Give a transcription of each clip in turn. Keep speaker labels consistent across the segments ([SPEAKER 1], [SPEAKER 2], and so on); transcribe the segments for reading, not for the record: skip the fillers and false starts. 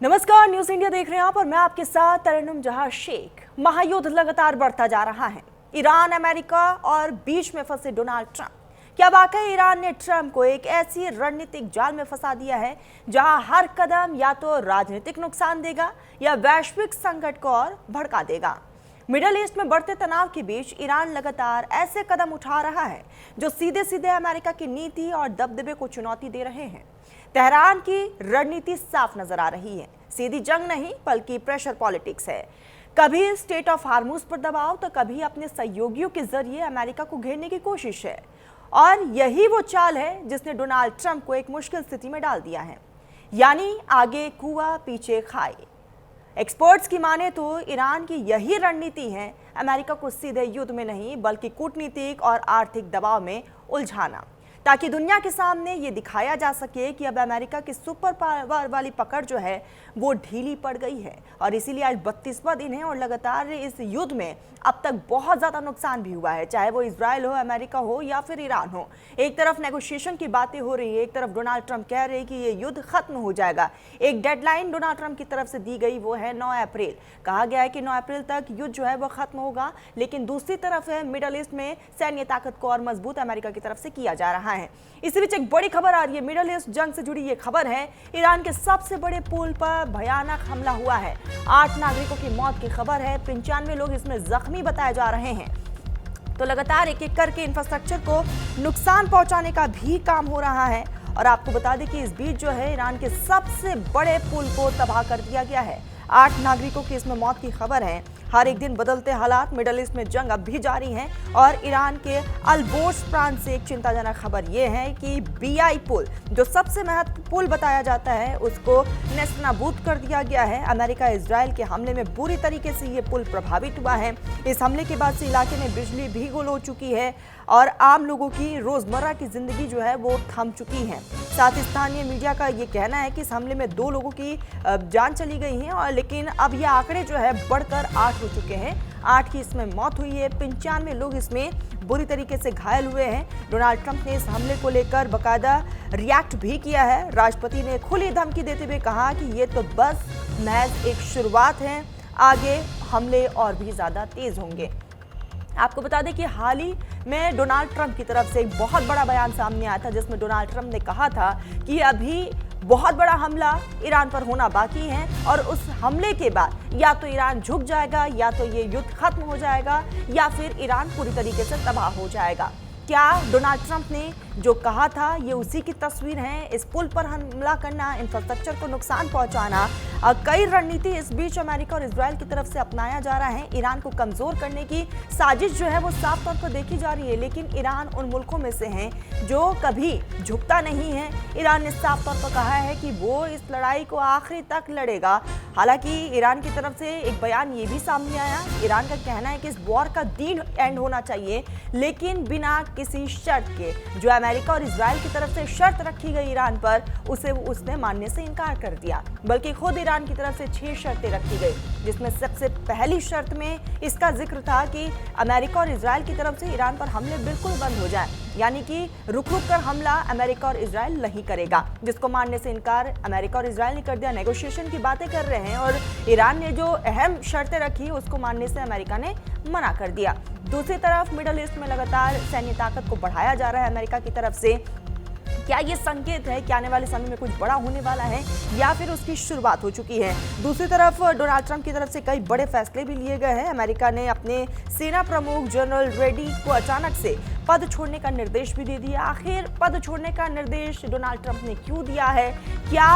[SPEAKER 1] नमस्कार, news India देख रहे हैं आप और मैं आपके साथ तरन्नुम जहां शेख। महायुद्ध लगातार बढ़ता जा रहा है। ईरान, अमेरिका और बीच में फंसे डोनाल्ड ट्रंप। क्या वाकई ईरान ने ट्रंप को एक ऐसी रणनीतिक जाल में फंसा दिया है जहां हर कदम या तो राजनीतिक नुकसान देगा या वैश्विक संकट को और भड़का देगा। मिडल ईस्ट में बढ़ते तनाव के बीच ईरान लगातार ऐसे कदम उठा रहा है जो सीधे सीधे अमेरिका की नीति और दबदबे को चुनौती दे रहे हैं। तेहरान की रणनीति साफ नजर आ रही है। सीधी जंग नहीं बल्कि प्रेशर पॉलिटिक्स है। कभी स्टेट ऑफ हार्मूज पर दबाव तो कभी अपने सहयोगियों के जरिए अमेरिका को घेरने की कोशिश है। और यही वो चाल है जिसने डोनाल्ड ट्रंप को एक मुश्किल स्थिति में डाल दिया है, यानी आगे कुआं पीछे खाई। एक्सपर्ट्स की माने तो ईरान की यही रणनीति है, अमेरिका को सीधे युद्ध में नहीं बल्कि कूटनीतिक और आर्थिक दबाव में उलझाना, ताकि दुनिया के सामने ये दिखाया जा सके कि अब अमेरिका की सुपर पावर वाली पकड़ जो है वो ढीली पड़ गई है। और इसीलिए आज 32वां दिन है और लगातार इस युद्ध में अब तक बहुत ज़्यादा नुकसान भी हुआ है, चाहे वो इजराइल हो, अमेरिका हो या फिर ईरान हो। एक तरफ नेगोशिएशन की बातें हो रही है, एक तरफ डोनाल्ड ट्रंप कह रहे हैं कि ये युद्ध खत्म हो जाएगा। एक डेडलाइन डोनाल्ड ट्रंप की तरफ से दी गई, वो है 9 अप्रैल। कहा गया है कि 9 अप्रैल तक युद्ध जो है वो खत्म होगा। लेकिन दूसरी तरफ है मिडल ईस्ट में सैन्य ताकत को और मजबूत अमेरिका की तरफ से किया जा रहा है। इसी बीच एक बड़ी खबर आ रही है, मिडल ईस्ट जंग से जुड़ी ये खबर है। ईरान के सबसे बड़े पुल पर भयानक हमला हुआ है। 8 नागरिकों की मौत की खबर है, 95 लोग इसमें जख्मी बताए जा रहे हैं। तो लगातार एक एक करके इंफ्रास्ट्रक्चर को नुकसान पहुंचाने का भी काम हो रहा है। और आपको बता दें कि इस बीच जो है ईरान के सबसे बड़े पुल को तबाह कर दिया गया है। 8 नागरिकों की इसमें मौत की खबर है। हर एक दिन बदलते हालात, मिडल ईस्ट में जंग अब भी जारी हैं और ईरान के अल-बोर्स प्रांत से एक चिंताजनक खबर यह है कि बीआई पुल, जो सबसे महत्वपूर्ण पुल बताया जाता है, उसको नेस्तनाबूद कर दिया गया है। अमेरिका इजराइल के हमले में बुरी तरीके से ये पुल प्रभावित हुआ है। इस हमले के बाद से इलाके में बिजली भी गुल हो चुकी है और आम लोगों की रोजमर्रा की जिंदगी जो है वो थम चुकी है। साथ ही स्थानीय मीडिया का ये कहना है कि इस हमले में 2 लोगों की जान चली गई है और लेकिन अब ये आंकड़े जो है बढ़कर 8 हो चुके हैं। 8 की इसमें मौत हुई है, 95 लोग इसमें बुरी तरीके से घायल हुए हैं। डोनाल्ड ट्रंप ने इस हमले को लेकर बाकायदा रिएक्ट भी किया है। राष्ट्रपति ने खुली धमकी देते हुए कहा कि ये तो बस महज एक शुरुआत है, आगे हमले और भी ज्यादा तेज होंगे। आपको बता दें कि हाल ही में डोनाल्ड ट्रंप की तरफ से एक बहुत बड़ा बयान सामने आया था, जिसमें डोनाल्ड ट्रंप ने कहा था कि अभी बहुत बड़ा हमला ईरान पर होना बाकी है और उस हमले के बाद या तो ईरान झुक जाएगा, या तो ये युद्ध खत्म हो जाएगा, या फिर ईरान पूरी तरीके से तबाह हो जाएगा। क्या डोनाल्ड ट्रंप ने जो कहा था ये उसी की तस्वीर है? इस पुल पर हमला करना, इंफ्रास्ट्रक्चर को नुकसान पहुंचाना, कई रणनीति इस बीच अमेरिका और इजराइल की तरफ से अपनाया जा रहा है। ईरान को कमजोर करने की साजिश जो है वो साफ तौर पर देखी जा रही है। लेकिन ईरान उन मुल्कों में से है जो कभी झुकता नहीं है। ईरान ने साफ तौर पर कहा है कि वो इस लड़ाई को आखिरी तक लड़ेगा। हालांकि ईरान की तरफ से एक बयान ये भी सामने आया, ईरान का कहना है कि इस वॉर का डील एंड होना चाहिए, लेकिन बिना किसी शर्त के। जो अमेरिका और इजराइल की तरफ से शर्त रखी गई ईरान पर, उसे उसने मानने से इनकार कर दिया। बल्कि खुद ईरान की तरफ से 6 शर्तें रखी गई, जिसमें सबसे पहली शर्त में इसका जिक्र था कि अमेरिका और इजराइल की तरफ से ईरान पर हमले बिल्कुल बंद हो जाए, यानी कि रुक रुक कर हमला अमेरिका और इजराइल नहीं करेगा, जिसको मानने से इनकार अमेरिका और इजराइल ने कर दिया। नेगोशिएशन की बातें कर रहे हैं और ईरान ने जो अहम शर्तें रखी उसको मानने से अमेरिका ने मना कर दिया। दूसरी तरफ मिडल ईस्ट में लगातार सैन्य ताकत को बढ़ाया जा रहा है अमेरिका की तरफ से। क्या ये संकेत है कि आने वाले समय में कुछ बड़ा होने वाला है या फिर उसकी शुरुआत हो चुकी है? दूसरी तरफ डोनाल्ड ट्रंप की तरफ से कई बड़े फैसले भी लिए गए हैं। अमेरिका ने अपने सेना प्रमुख जनरल रेडी को अचानक से पद छोड़ने का निर्देश भी दे दिया। आखिर पद छोड़ने का निर्देश डोनाल्ड ट्रंप ने क्यों दिया है? क्या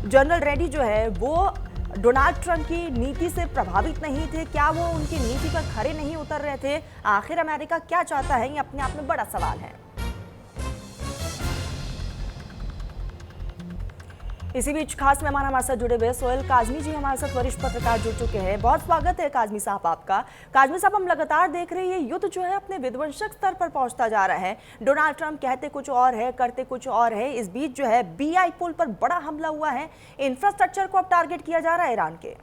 [SPEAKER 1] जनरल रेडी जो है वो डोनाल्ड ट्रंप की नीति से प्रभावित नहीं थे? क्या वो उनकी नीति पर खरे नहीं उतर रहे थे? आखिर अमेरिका क्या चाहता है, ये अपने आप में बड़ा सवाल है। इसी बीच खास मेहमान हमारे साथ जुड़े हुए सोहेल काजमी जी हमारे साथ वरिष्ठ पत्रकार जुड़ चुके हैं। बहुत स्वागत है काजमी साहब आपका। काजमी साहब, हम लगातार देख रहे हैं ये युद्ध जो है अपने विध्वंसक स्तर पर पहुंचता जा रहा है। डोनाल्ड ट्रंप कहते कुछ और है, करते कुछ और है। इस बीच जो है बीआई पुल पर बड़ा हमला हुआ है, इंफ्रास्ट्रक्चर को अब टारगेट किया जा रहा है ईरान के।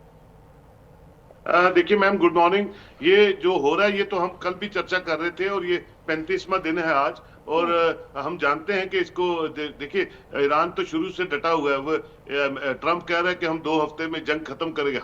[SPEAKER 2] देखिए मैम, गुड मॉर्निंग। ये जो हो रहा है ये तो हम कल भी चर्चा कर रहे थे और ये 35वां दिन है आज। और हम जानते हैं कि इसको देखिए, ईरान तो शुरू से डटा हुआ है। वो ट्रम्प कह रहा है कि हम 2 हफ्ते में जंग खत्म करेंगे।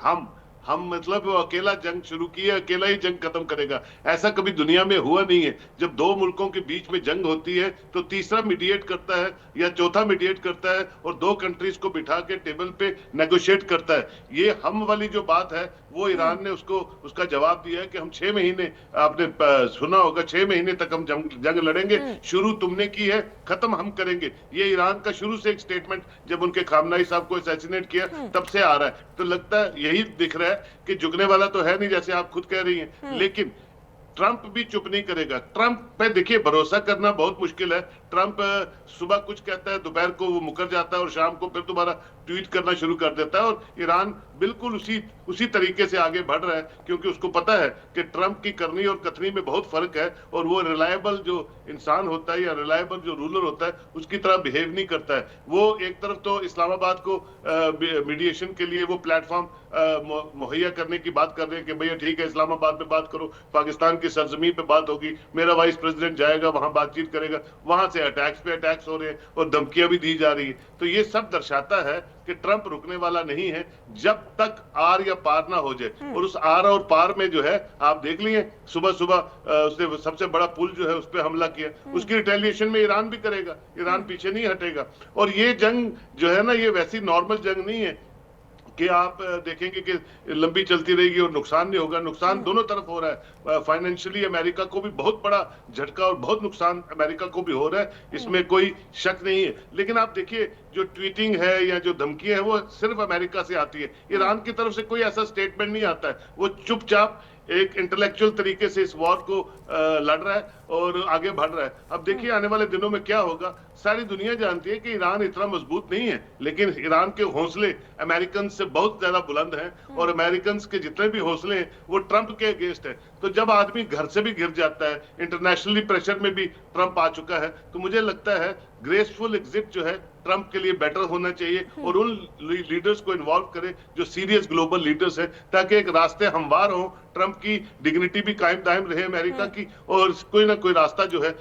[SPEAKER 2] हम मतलब वो अकेला जंग शुरू किया, अकेला ही जंग खत्म करेगा। ऐसा कभी दुनिया में हुआ नहीं है। जब 2 मुल्कों के बीच में जंग होती है तो तीसरा मीडिएट करता है या चौथा मीडिएट करता है और 2 कंट्रीज को बिठा के टेबल पे नेगोशिएट करता है। ये हम वाली जो बात है वो ईरान ने उसका जवाब दिया है कि हम 6 महीने, आपने सुना होगा, 6 महीने तक हम जंग लड़ेंगे। शुरू तुमने की है, खत्म हम करेंगे। ये ईरान का शुरू से एक स्टेटमेंट जब उनके खामनाई साहब को असैसिनेट किया तब से आ रहा है। तो लगता है यही दिख रहा है कि झुकने वाला तो है नहीं, जैसे आप खुद कह रही हैं, लेकिन ट्रंप भी चुप नहीं करेगा। ट्रंप पे देखिए भरोसा करना बहुत मुश्किल है। ट्रंप सुबह कुछ कहता है, दोपहर को वो मुकर जाता है और शाम को फिर दोबारा ट्वीट करना शुरू कर देता है। और ईरान बिल्कुल उसी तरीके से आगे बढ़ रहा है, क्योंकि उसको पता है कि ट्रंप की करनी और कथनी में बहुत फर्क है और वो रिलायबल जो इंसान होता है या रिलायबल जो रूलर होता है उसकी तरह बिहेव नहीं करता है। वो एक तरफ तो इस्लामाबाद को मीडिएशन के लिए वो प्लेटफॉर्म मुहैया करने की बात कर रहे हैं कि भैया ठीक है, इस्लामाबाद में बात करो, पाकिस्तान की सरजमीन पे बात होगी, मेरा वाइस प्रेसिडेंट जाएगा वहां, बातचीत करेगा। वहां से अटैक्स पे अटैक्स हो रहे हैं और धमकियां भी दी जा रही है। तो ये सब दर्शाता है कि ट्रंप रुकने वाला नहीं है जब तक आर या पार ना हो जाए। और उस आर और पार में जो है, आप देख लिए सुबह सुबह उसने सबसे बड़ा पुल जो है उस पर हमला किया। उसकी रिटेलिएशन में ईरान भी करेगा, ईरान पीछे नहीं हटेगा। और ये जंग जो है ना, ये वैसी नॉर्मल जंग नहीं है कि आप देखेंगे कि लंबी चलती रहेगी और नुकसान नहीं होगा। नुकसान दोनों तरफ हो रहा है। फाइनेंशियली अमेरिका को भी बहुत बड़ा झटका और बहुत नुकसान अमेरिका को भी हो रहा है, इसमें कोई शक नहीं है। लेकिन आप देखिए, जो ट्वीटिंग है या जो धमकियां है वो सिर्फ अमेरिका से आती है। ईरान की तरफ से कोई ऐसा स्टेटमेंट नहीं आता है। वो चुपचाप एक इंटेलेक्चुअल तरीके से इस वॉर को लड़ रहा है और आगे बढ़ रहा है। अब देखिए आने वाले दिनों में क्या होगा। सारी दुनिया जानती है कि ईरान इतना मजबूत नहीं है, लेकिन ईरान के हौसले अमेरिकन से बहुत ज्यादा बुलंद हैं और अमेरिकन के जितने भी हौसले हैं वो ट्रंप के अगेंस्ट है। तो जब आदमी घर से भी गिर जाता है, इंटरनेशनली प्रेशर में भी ट्रंप आ चुका है, तो मुझे लगता है ग्रेसफुल एग्जिट जो है ट्रंप के लिए बेटर होना चाहिए और उन लीडर्स को इन्वॉल्व करे जो सीरियस ग्लोबल लीडर्स हैं, ताकि एक रास्ते हमवार हो, ट्रंप की डिग्निटी भी कायम दायम रहे अमेरिका की, और कोई ना कोई रास्ता जो है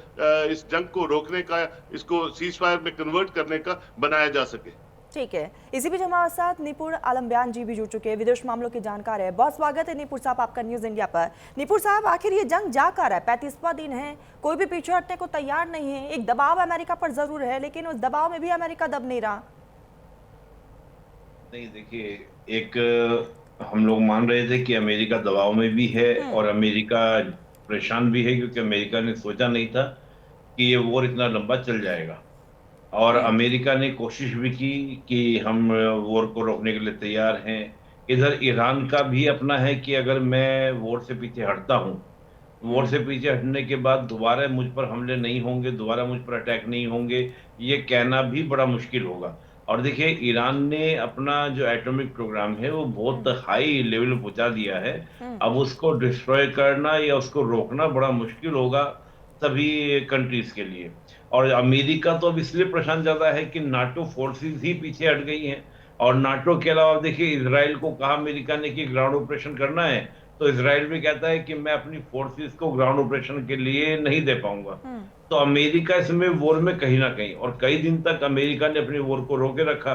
[SPEAKER 2] इस जंग को रोकने का, इसको सीज फायर में कन्वर्ट करने का बनाया जा सके।
[SPEAKER 1] ठीक है, इसी बीच हमारे साथ निपुण आलम्बियान जी भी जुड़ चुके हैं, विदेश मामलों के जानकार है। बहुत स्वागत है निपुण साहब आपका न्यूज इंडिया पर। निपुण साहब, आखिर ये जंग जा कर है, 35वां दिन है, कोई भी पीछे हटने को तैयार नहीं है। एक दबाव अमेरिका पर जरूर है, लेकिन उस दबाव में भी अमेरिका दब नहीं रहा।
[SPEAKER 3] नहीं, देखिए, एक हम लोग मान रहे थे कि अमेरिका दबाव में भी है और अमेरिका परेशान भी है, क्योंकि अमेरिका ने सोचा नहीं था कि ये वॉर इतना लंबा चल जाएगा। और अमेरिका ने कोशिश भी की कि हम वॉर को रोकने के लिए तैयार हैं। इधर ईरान का भी अपना है कि अगर मैं वॉर से पीछे हटता हूँ, वॉर से पीछे हटने के बाद दोबारा मुझ पर हमले नहीं होंगे, दोबारा मुझ पर अटैक नहीं होंगे, ये कहना भी बड़ा मुश्किल होगा। और देखिए, ईरान ने अपना जो एटॉमिक प्रोग्राम है वो बहुत हाई लेवल पे पहुंचा दिया है। अब उसको डिस्ट्रॉय करना या उसको रोकना बड़ा मुश्किल होगा सभी कंट्रीज के लिए। और अमेरिका तो अब इसलिए परेशान ज्यादा है कि नाटो फोर्सेस ही पीछे हट गई हैं। और नाटो के अलावा देखिए, इसराइल को कहा अमेरिका ने कि ग्राउंड ऑपरेशन करना है, तो इसराइल भी कहता है कि मैं अपनी फोर्सेस को ग्राउंड ऑपरेशन के लिए नहीं दे पाऊंगा। तो अमेरिका इसमें वॉर में कहीं ना कहीं, और कई दिन तक अमेरिका ने अपनी वॉर को रोके रखा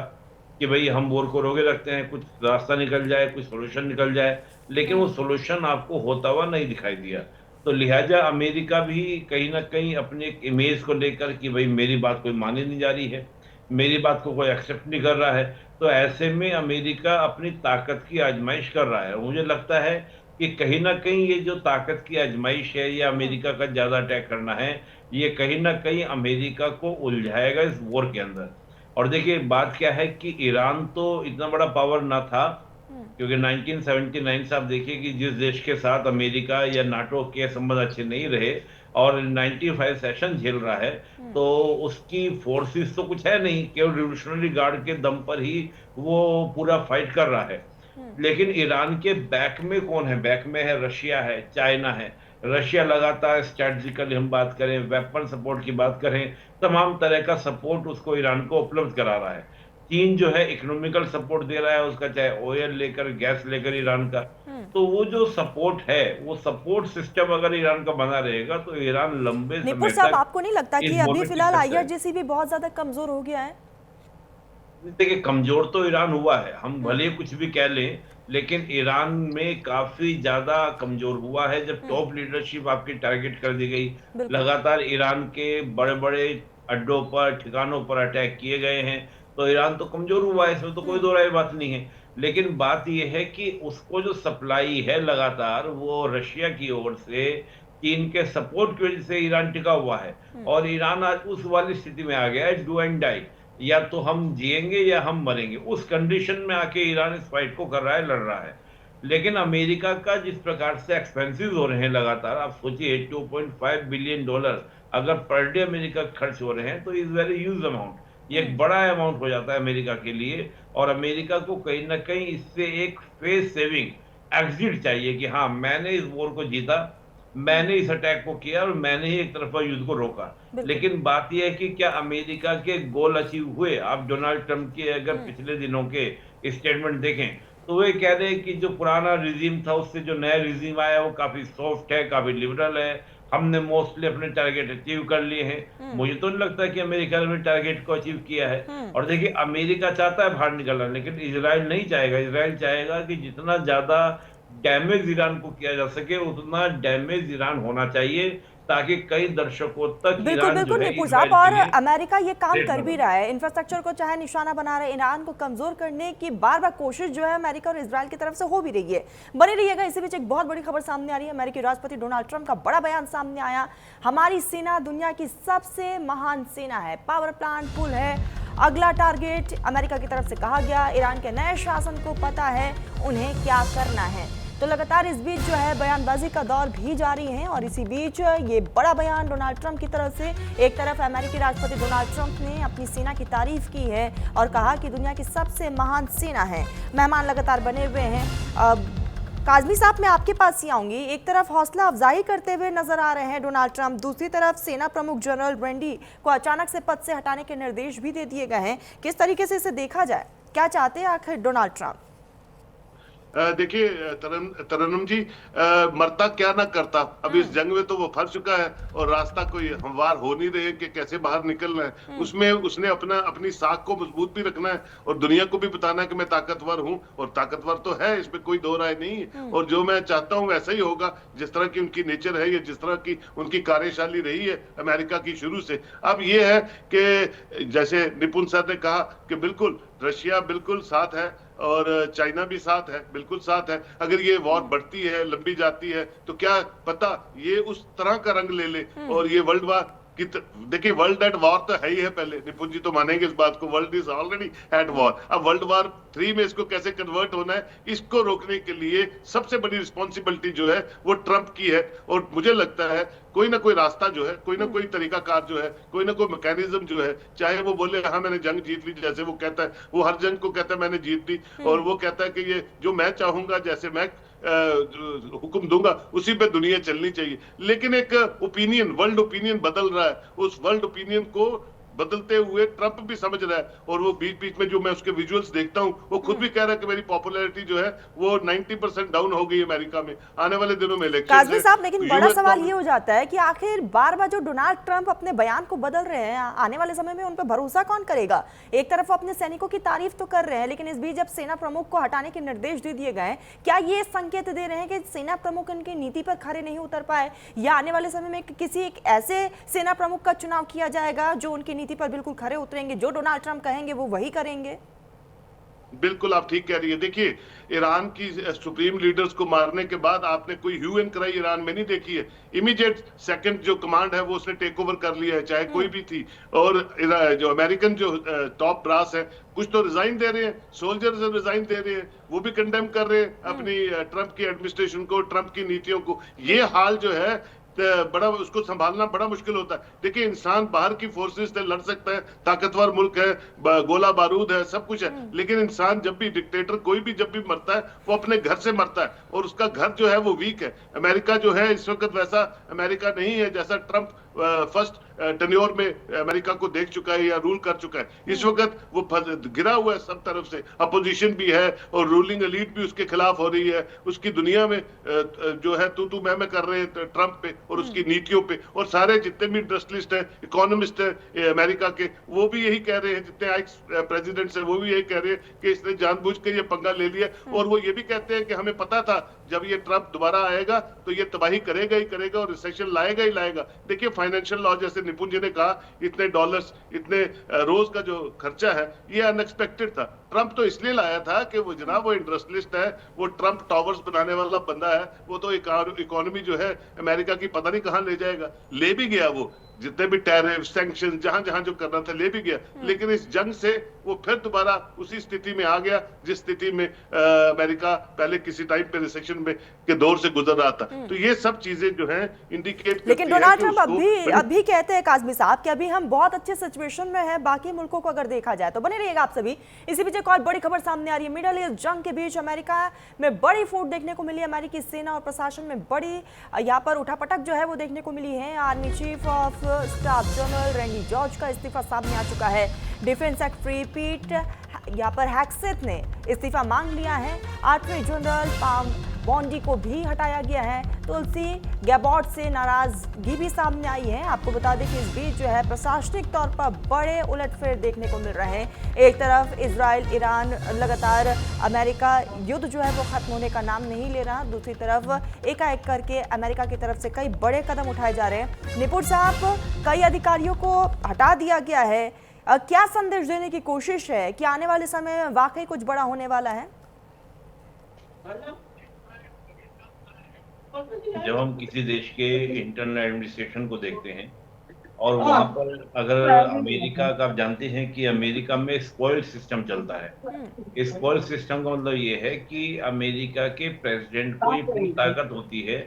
[SPEAKER 3] कि भाई हम वॉर को रोके रखते हैं, कुछ रास्ता निकल जाए, कुछ सोल्यूशन निकल जाए, लेकिन वो सोल्यूशन आपको होता हुआ नहीं दिखाई दिया। तो लिहाजा अमेरिका भी कहीं ना कहीं अपने एक इमेज को लेकर कि भाई मेरी बात कोई मानी नहीं जा रही है, मेरी बात को कोई एक्सेप्ट नहीं कर रहा है, तो ऐसे में अमेरिका अपनी ताकत की आजमाइश कर रहा है। मुझे लगता है कि कहीं ना कहीं ये जो ताकत की आजमाइश है या अमेरिका का ज्यादा अटैक करना है, ये कहीं ना कहीं अमेरिका को उलझाएगा इस वॉर के अंदर। और देखिए, बात क्या है कि ईरान तो इतना बड़ा पावर ना था, क्योंकि 1979 से आप देखिए कि जिस देश के साथ अमेरिका या नाटो के संबंध अच्छे नहीं रहे और 95 सेशन झेल रहा है, तो उसकी फोर्सेस तो कुछ है नहीं, केवल रिवोल्यूशनरी गार्ड के दम पर ही वो पूरा फाइट कर रहा है। लेकिन ईरान के बैक में कौन है? बैक में है रशिया, है चाइना है। रशिया लगातार स्ट्रेटजिकली हम बात करें, वेपन सपोर्ट की बात करें, तमाम तरह का सपोर्ट उसको ईरान को उपलब्ध करा रहा है। चीन जो है इकोनॉमिकल सपोर्ट दे रहा है उसका, चाहे ऑयल लेकर, गैस लेकर ईरान का। तो वो जो सपोर्ट है, वो सपोर्ट सिस्टम अगर ईरान का बना रहेगा तो ईरान लंबे
[SPEAKER 1] निपुण
[SPEAKER 3] समय
[SPEAKER 1] साहब,
[SPEAKER 3] तक
[SPEAKER 1] आपको नहीं लगता
[SPEAKER 3] इस
[SPEAKER 1] कि
[SPEAKER 3] मोड़
[SPEAKER 1] अभी
[SPEAKER 3] में टिक
[SPEAKER 1] फिलहाल
[SPEAKER 3] सकता है।
[SPEAKER 1] आईआरजीसी भी बहुत ज्यादा कमजोर हो गया है?
[SPEAKER 3] देखिए, कमजोर तो ईरान हुआ है, हम भले कुछ भी कह लें, लेकिन ईरान में काफी ज्यादा कमजोर हुआ है जब टॉप लीडरशिप आपकी टारगेट कर दी गई।
[SPEAKER 1] बिल्कुल।
[SPEAKER 3] लगातार ईरान के बड़े बड़े अड्डों पर, ठिकानों पर अटैक किए गए हैं, तो ईरान तो कमजोर हुआ है, इसमें तो कोई दो राय बात नहीं है। लेकिन बात यह है कि उसको जो सप्लाई है लगातार, वो रशिया की ओर से चीन के सपोर्ट की वजह से ईरान टिका हुआ है। और ईरान आज उस वाली स्थिति में आ गया है, डू एंड डाई, या तो हम जिएंगे या हम मरेंगे, उस कंडीशन में आके ईरान इस फाइट को कर रहा है, लड़ रहा है। लेकिन अमेरिका का जिस प्रकार से एक्सपेंसिव हो रहे हैं लगातार, आप सोचिए $2.5 बिलियन अगर पर डे अमेरिका खर्च हो रहे हैं तो इज वेरी ह्यूज अमाउंट, ये एक बड़ा अमाउंट हो जाता है अमेरिका के लिए। और अमेरिका को कहीं ना कहीं इससे एक फेस सेविंग एग्जिट चाहिए कि हाँ, मैंने इस वॉर को जीता, मैंने इस अटैक को किया और मैंने ही एक तरफा युद्ध को रोका। लेकिन बात यह है कि क्या अमेरिका के गोल अचीव हुए? आप डोनाल्ड ट्रंप के अगर पिछले दिनों के स्टेटमेंट देखें तो वे कह रहे हैं कि जो पुराना रिजीम था उससे जो नया रिजीम आया वो काफी सॉफ्ट है, काफी लिबरल है, हमने मोस्टली अपने टारगेट अचीव कर लिए हैं। मुझे तो नहीं लगता कि अमेरिका ने टारगेट को अचीव किया है। और देखिए, अमेरिका चाहता है बाहर निकलना, लेकिन इजराइल नहीं चाहेगा। इजराइल चाहेगा कि जितना ज्यादा डैमेज ईरान को किया जा सके उतना डैमेज ईरान होना चाहिए, ताकि कई दर्शकों तक
[SPEAKER 1] बिल्कुल
[SPEAKER 3] ईरान जो
[SPEAKER 1] बिल्कुल
[SPEAKER 3] है
[SPEAKER 1] निपुण
[SPEAKER 3] इजराइल
[SPEAKER 1] साहब, और
[SPEAKER 3] के लिए
[SPEAKER 1] अमेरिका ये काम
[SPEAKER 3] थ्रेट
[SPEAKER 1] कर भी
[SPEAKER 3] बने।
[SPEAKER 1] रहा है, इंफ्रास्ट्रक्चर को चाहे निशाना बना रहा है, ईरान को कमजोर करने की बार बार कोशिश जो है अमेरिका और इजराइल की तरफ से हो भी रही है। बने रहिएगा, इसी बीच एक बहुत बड़ी खबर सामने आ रही है। अमेरिकी राष्ट्रपति डोनाल्ड ट्रंप का बड़ा बयान सामने आया। हमारी सेना दुनिया की सबसे महान सेना है, पावर प्लांट पुल है अगला टारगेट, अमेरिका की तरफ से कहा गया। ईरान के नए शासन को पता है उन्हें क्या करना है। तो लगातार इस बीच जो है बयानबाजी का दौर भी जारी है, और इसी बीच ये बड़ा बयान डोनाल्ड ट्रंप की तरफ से, एक तरफ अमेरिकी राष्ट्रपति डोनाल्ड ट्रंप ने अपनी सेना की तारीफ की है और कहा कि दुनिया की सबसे महान सेना है। मेहमान लगातार बने हुए हैं। काजमी साहब, मैं आपके पास ही आऊंगी। एक तरफ हौसला अफजाई करते हुए नजर आ रहे हैं डोनाल्ड ट्रंप, दूसरी तरफ सेना प्रमुख जनरल ब्रेंडी को अचानक से पद से हटाने के निर्देश भी दे दिए गए हैं। किस तरीके से इसे देखा जाए, क्या चाहते हैं आखिर डोनाल्ड ट्रंप?
[SPEAKER 2] देखिए तरन्नुम जी, मरता क्या ना करता, अब इस जंग में तो वो फंस चुका है और रास्ता कोई हमवार हो नहीं रहे कि कैसे बाहर निकलना है। उसमें उसने अपनी साख को मजबूत भी रखना है और दुनिया को भी बताना है कि मैं ताकतवर हूं, और ताकतवर तो है, इसमें कोई दो राय नहीं है। और जो मैं चाहता हूं वैसा ही होगा, जिस तरह की उनकी नेचर है या जिस तरह की उनकी कार्यशैली रही है अमेरिका की शुरू से। अब ये है कि जैसे निपुण सर ने कहा कि बिल्कुल रशिया बिल्कुल साथ है और चाइना भी साथ है, बिल्कुल साथ है। अगर ये वॉर बढ़ती है, लंबी जाती है, तो क्या पता ये उस तरह का रंग ले ले और ये वर्ल्ड वार कि देखिए, वर्ल्ड एट वॉर तो है ही है पहले, निपुण जी तो मानेंगे इस बात को, world is already at war. अब वर्ल्ड वॉर 3 में इसको कैसे कन्वर्ट होना है, इसको रोकने के लिए सबसे बड़ी रिस्पॉन्सिबिलिटी जो है वो ट्रंप की है। और मुझे लगता है कोई ना कोई रास्ता जो है, कोई ना कोई तरीकाकार जो है, कोई ना कोई मैकेनिज्म जो है, चाहे वो बोले हाँ मैंने जंग जीत ली, जैसे वो कहता है, वो हर जंग को कहता है मैंने जीत ली, और वो कहता है कि ये जो मैं चाहूंगा, जैसे मैं हुक्म दूंगा, उसी पे दुनिया चलनी चाहिए। लेकिन एक ओपिनियन, वर्ल्ड ओपिनियन बदल रहा है, उस वर्ल्ड ओपिनियन को बदलते हुए ट्रंप भी समझ रहा है। और वो बीच बीच में जो मैं उसके विजुअल्स देखता हूं, वो खुद भी कह रहा है कि मेरी पॉपुलैरिटी जो है वो 90% डाउन हो गई अमेरिका में, आने वाले दिनों में इलेक्शन।
[SPEAKER 1] काजमी साहब, लेकिन बड़ा सवाल ये हो जाता है कि आखिर बार बार जो डोनाल्ड ट्रंप अपने बयान को बदल रहे हैं, आने वाले समय में उन पर भरोसा कौन करेगा? एक तरफ वो अपने सैनिकों की तारीफ तो कर रहे हैं, लेकिन इस बीच जब सेना प्रमुख को हटाने के निर्देश दे दिए गए, क्या ये संकेत दे रहे हैं कि सेना प्रमुख इनकी नीति पर खरे नहीं उतर पाए, या आने वाले समय में किसी एक ऐसे सेना प्रमुख का चुनाव किया जाएगा जो उनकी नीति पर बिल्कुल खरे उतरेंगे, जो डोनाल्ड ट्रंप कहेंगे वो वही करेंगे?
[SPEAKER 2] बिल्कुल आप ठीक कह रही है। देखिए, ईरान की सुप्रीम लीडर्स को मारने के बाद आपने कोई ह्यू एंड क्राई ईरान में नहीं देखी है। इमीडिएट सेकंड जो कमांड है वो उसने टेक ओवर कर लिया है, चाहे कोई भी थी। और जो अमेरिकन जो टॉप ब्रास है, कुछ तो रिजाइन दे रहे हैं, सोल्जर्स रिजाइन दे रहे हैं, वो भी कंडेम कर रहे हैं अपनी ट्रंप की एडमिनिस्ट्रेशन को, ट्रंप की नीतियों को। ये हाल जो है बड़ा, उसको संभालना बड़ा मुश्किल होता है। देखिए, इंसान बाहर की फोर्सेस से लड़ सकता है, ताकतवर मुल्क है, गोला बारूद है, सब कुछ है, लेकिन इंसान जब भी, डिक्टेटर कोई भी जब भी मरता है वो अपने घर से मरता है, और उसका घर जो है वो वीक है। अमेरिका जो है इस वक्त वैसा अमेरिका नहीं है जैसा ट्रंप फर्स्ट टेन्योर में अमेरिका को देख चुका है या रूल कर चुका है। इस वक्त वो गिरा हुआ है सब तरफ से, अपोजिशन भी है और रूलिंग एलीट भी उसके खिलाफ हो रही है। उसकी दुनिया में जो है तू मैं कर रहे हैं ट्रंप पे और उसकी नीतियों पे, और सारे जितने भी इंडस्ट्रियलिस्ट है, इकोनॉमिस्ट है अमेरिका के, वो भी यही कह रहे हैं, जितने एक्स प्रेसिडेंट्स है वो भी यही कह रहे हैं कि इसने जानबूझ के ये पंगा ले लिया। और वो ये भी कहते हैं कि हमें पता था जब ये ट्रंप दोबारा आएगा तो ये तबाही करेगा ही करेगा और रिसेशन लाएगा ही लाएगा। देखिए फाइनेंशियल लॉ, जैसे निपुण जी ने कहा, इतने डॉलर्स, इतने रोज का जो खर्चा है ये अनएक्सपेक्टेड था। ट्रंप तो इसलिए लाया था कि वो जनाब वो इंडस्ट्रियलिस्ट है, वो ट्रंप टावर्स बनाने वाला बंदा है, वो तो इकोनॉमी जो है अमेरिका की पता नहीं कहां ले जाएगा। ले भी गया, वो जितने भी टैरिफ सैंक्शन जहां जहां जो करना था ले भी गया, लेकिन इस जंग से वो फिर दोबारा उसी स्थिति में आ गया जिस स्थिति में अमेरिका पहले किसी टाइम पे रिसेशन में के दौर से गुजर रहा था। तो ये सब चीजें जो हैं इंडिकेट,
[SPEAKER 1] लेकिन डोनाल्ड ट्रंप अभी कहते हैं काज़मी साहब कि अभी हम बहुत अच्छे सिचुएशन में हैं बाकी मुल्कों को अगर देखा जाए तो। बने रहिएगा आप सभी। इसी बीच एक और बड़ी खबर सामने आ रही है। मिडल ईस्ट जंग के बीच अमेरिका में बड़ी फूट देखने को मिली। अमेरिकी सेना और प्रशासन में बड़ी यहाँ पर उठापटक जो है वो देखने को मिली है। Army chief of staff general Randy George का इस्तीफा सामने आ चुका है। डिफेंस सेक्रेटरी पीट यहाँ पर हैक्सेथ ने इस्तीफा मांग लिया है। आर्मी जनरल पाम बॉन्डी को भी हटाया गया है। तुलसी गैबॉर्ड से नाराजगी भी सामने आई है। आपको बता दें कि इस बीच जो है प्रशासनिक तौर पर बड़े उलटफेर देखने को मिल रहे हैं। एक तरफ इजराइल ईरान लगातार अमेरिका युद्ध जो है वो खत्म होने का नाम नहीं ले रहा, दूसरी तरफ एकाएक करके अमेरिका की तरफ से कई बड़े कदम उठाए जा रहे हैं। निपुण साहब, कई अधिकारियों को हटा दिया गया है। क्या संदेश देने की कोशिश है कि आने वाले समय में वाकई कुछ बड़ा होने वाला है?
[SPEAKER 3] जब हम किसी देश के इंटरनल एडमिनिस्ट्रेशन को देखते हैं और वहां पर अगर अमेरिका का, आप जानते हैं कि अमेरिका में स्पॉइल सिस्टम चलता है। स्पॉइल सिस्टम का मतलब ये है कि अमेरिका के प्रेसिडेंट को ये पूरी ताकत होती है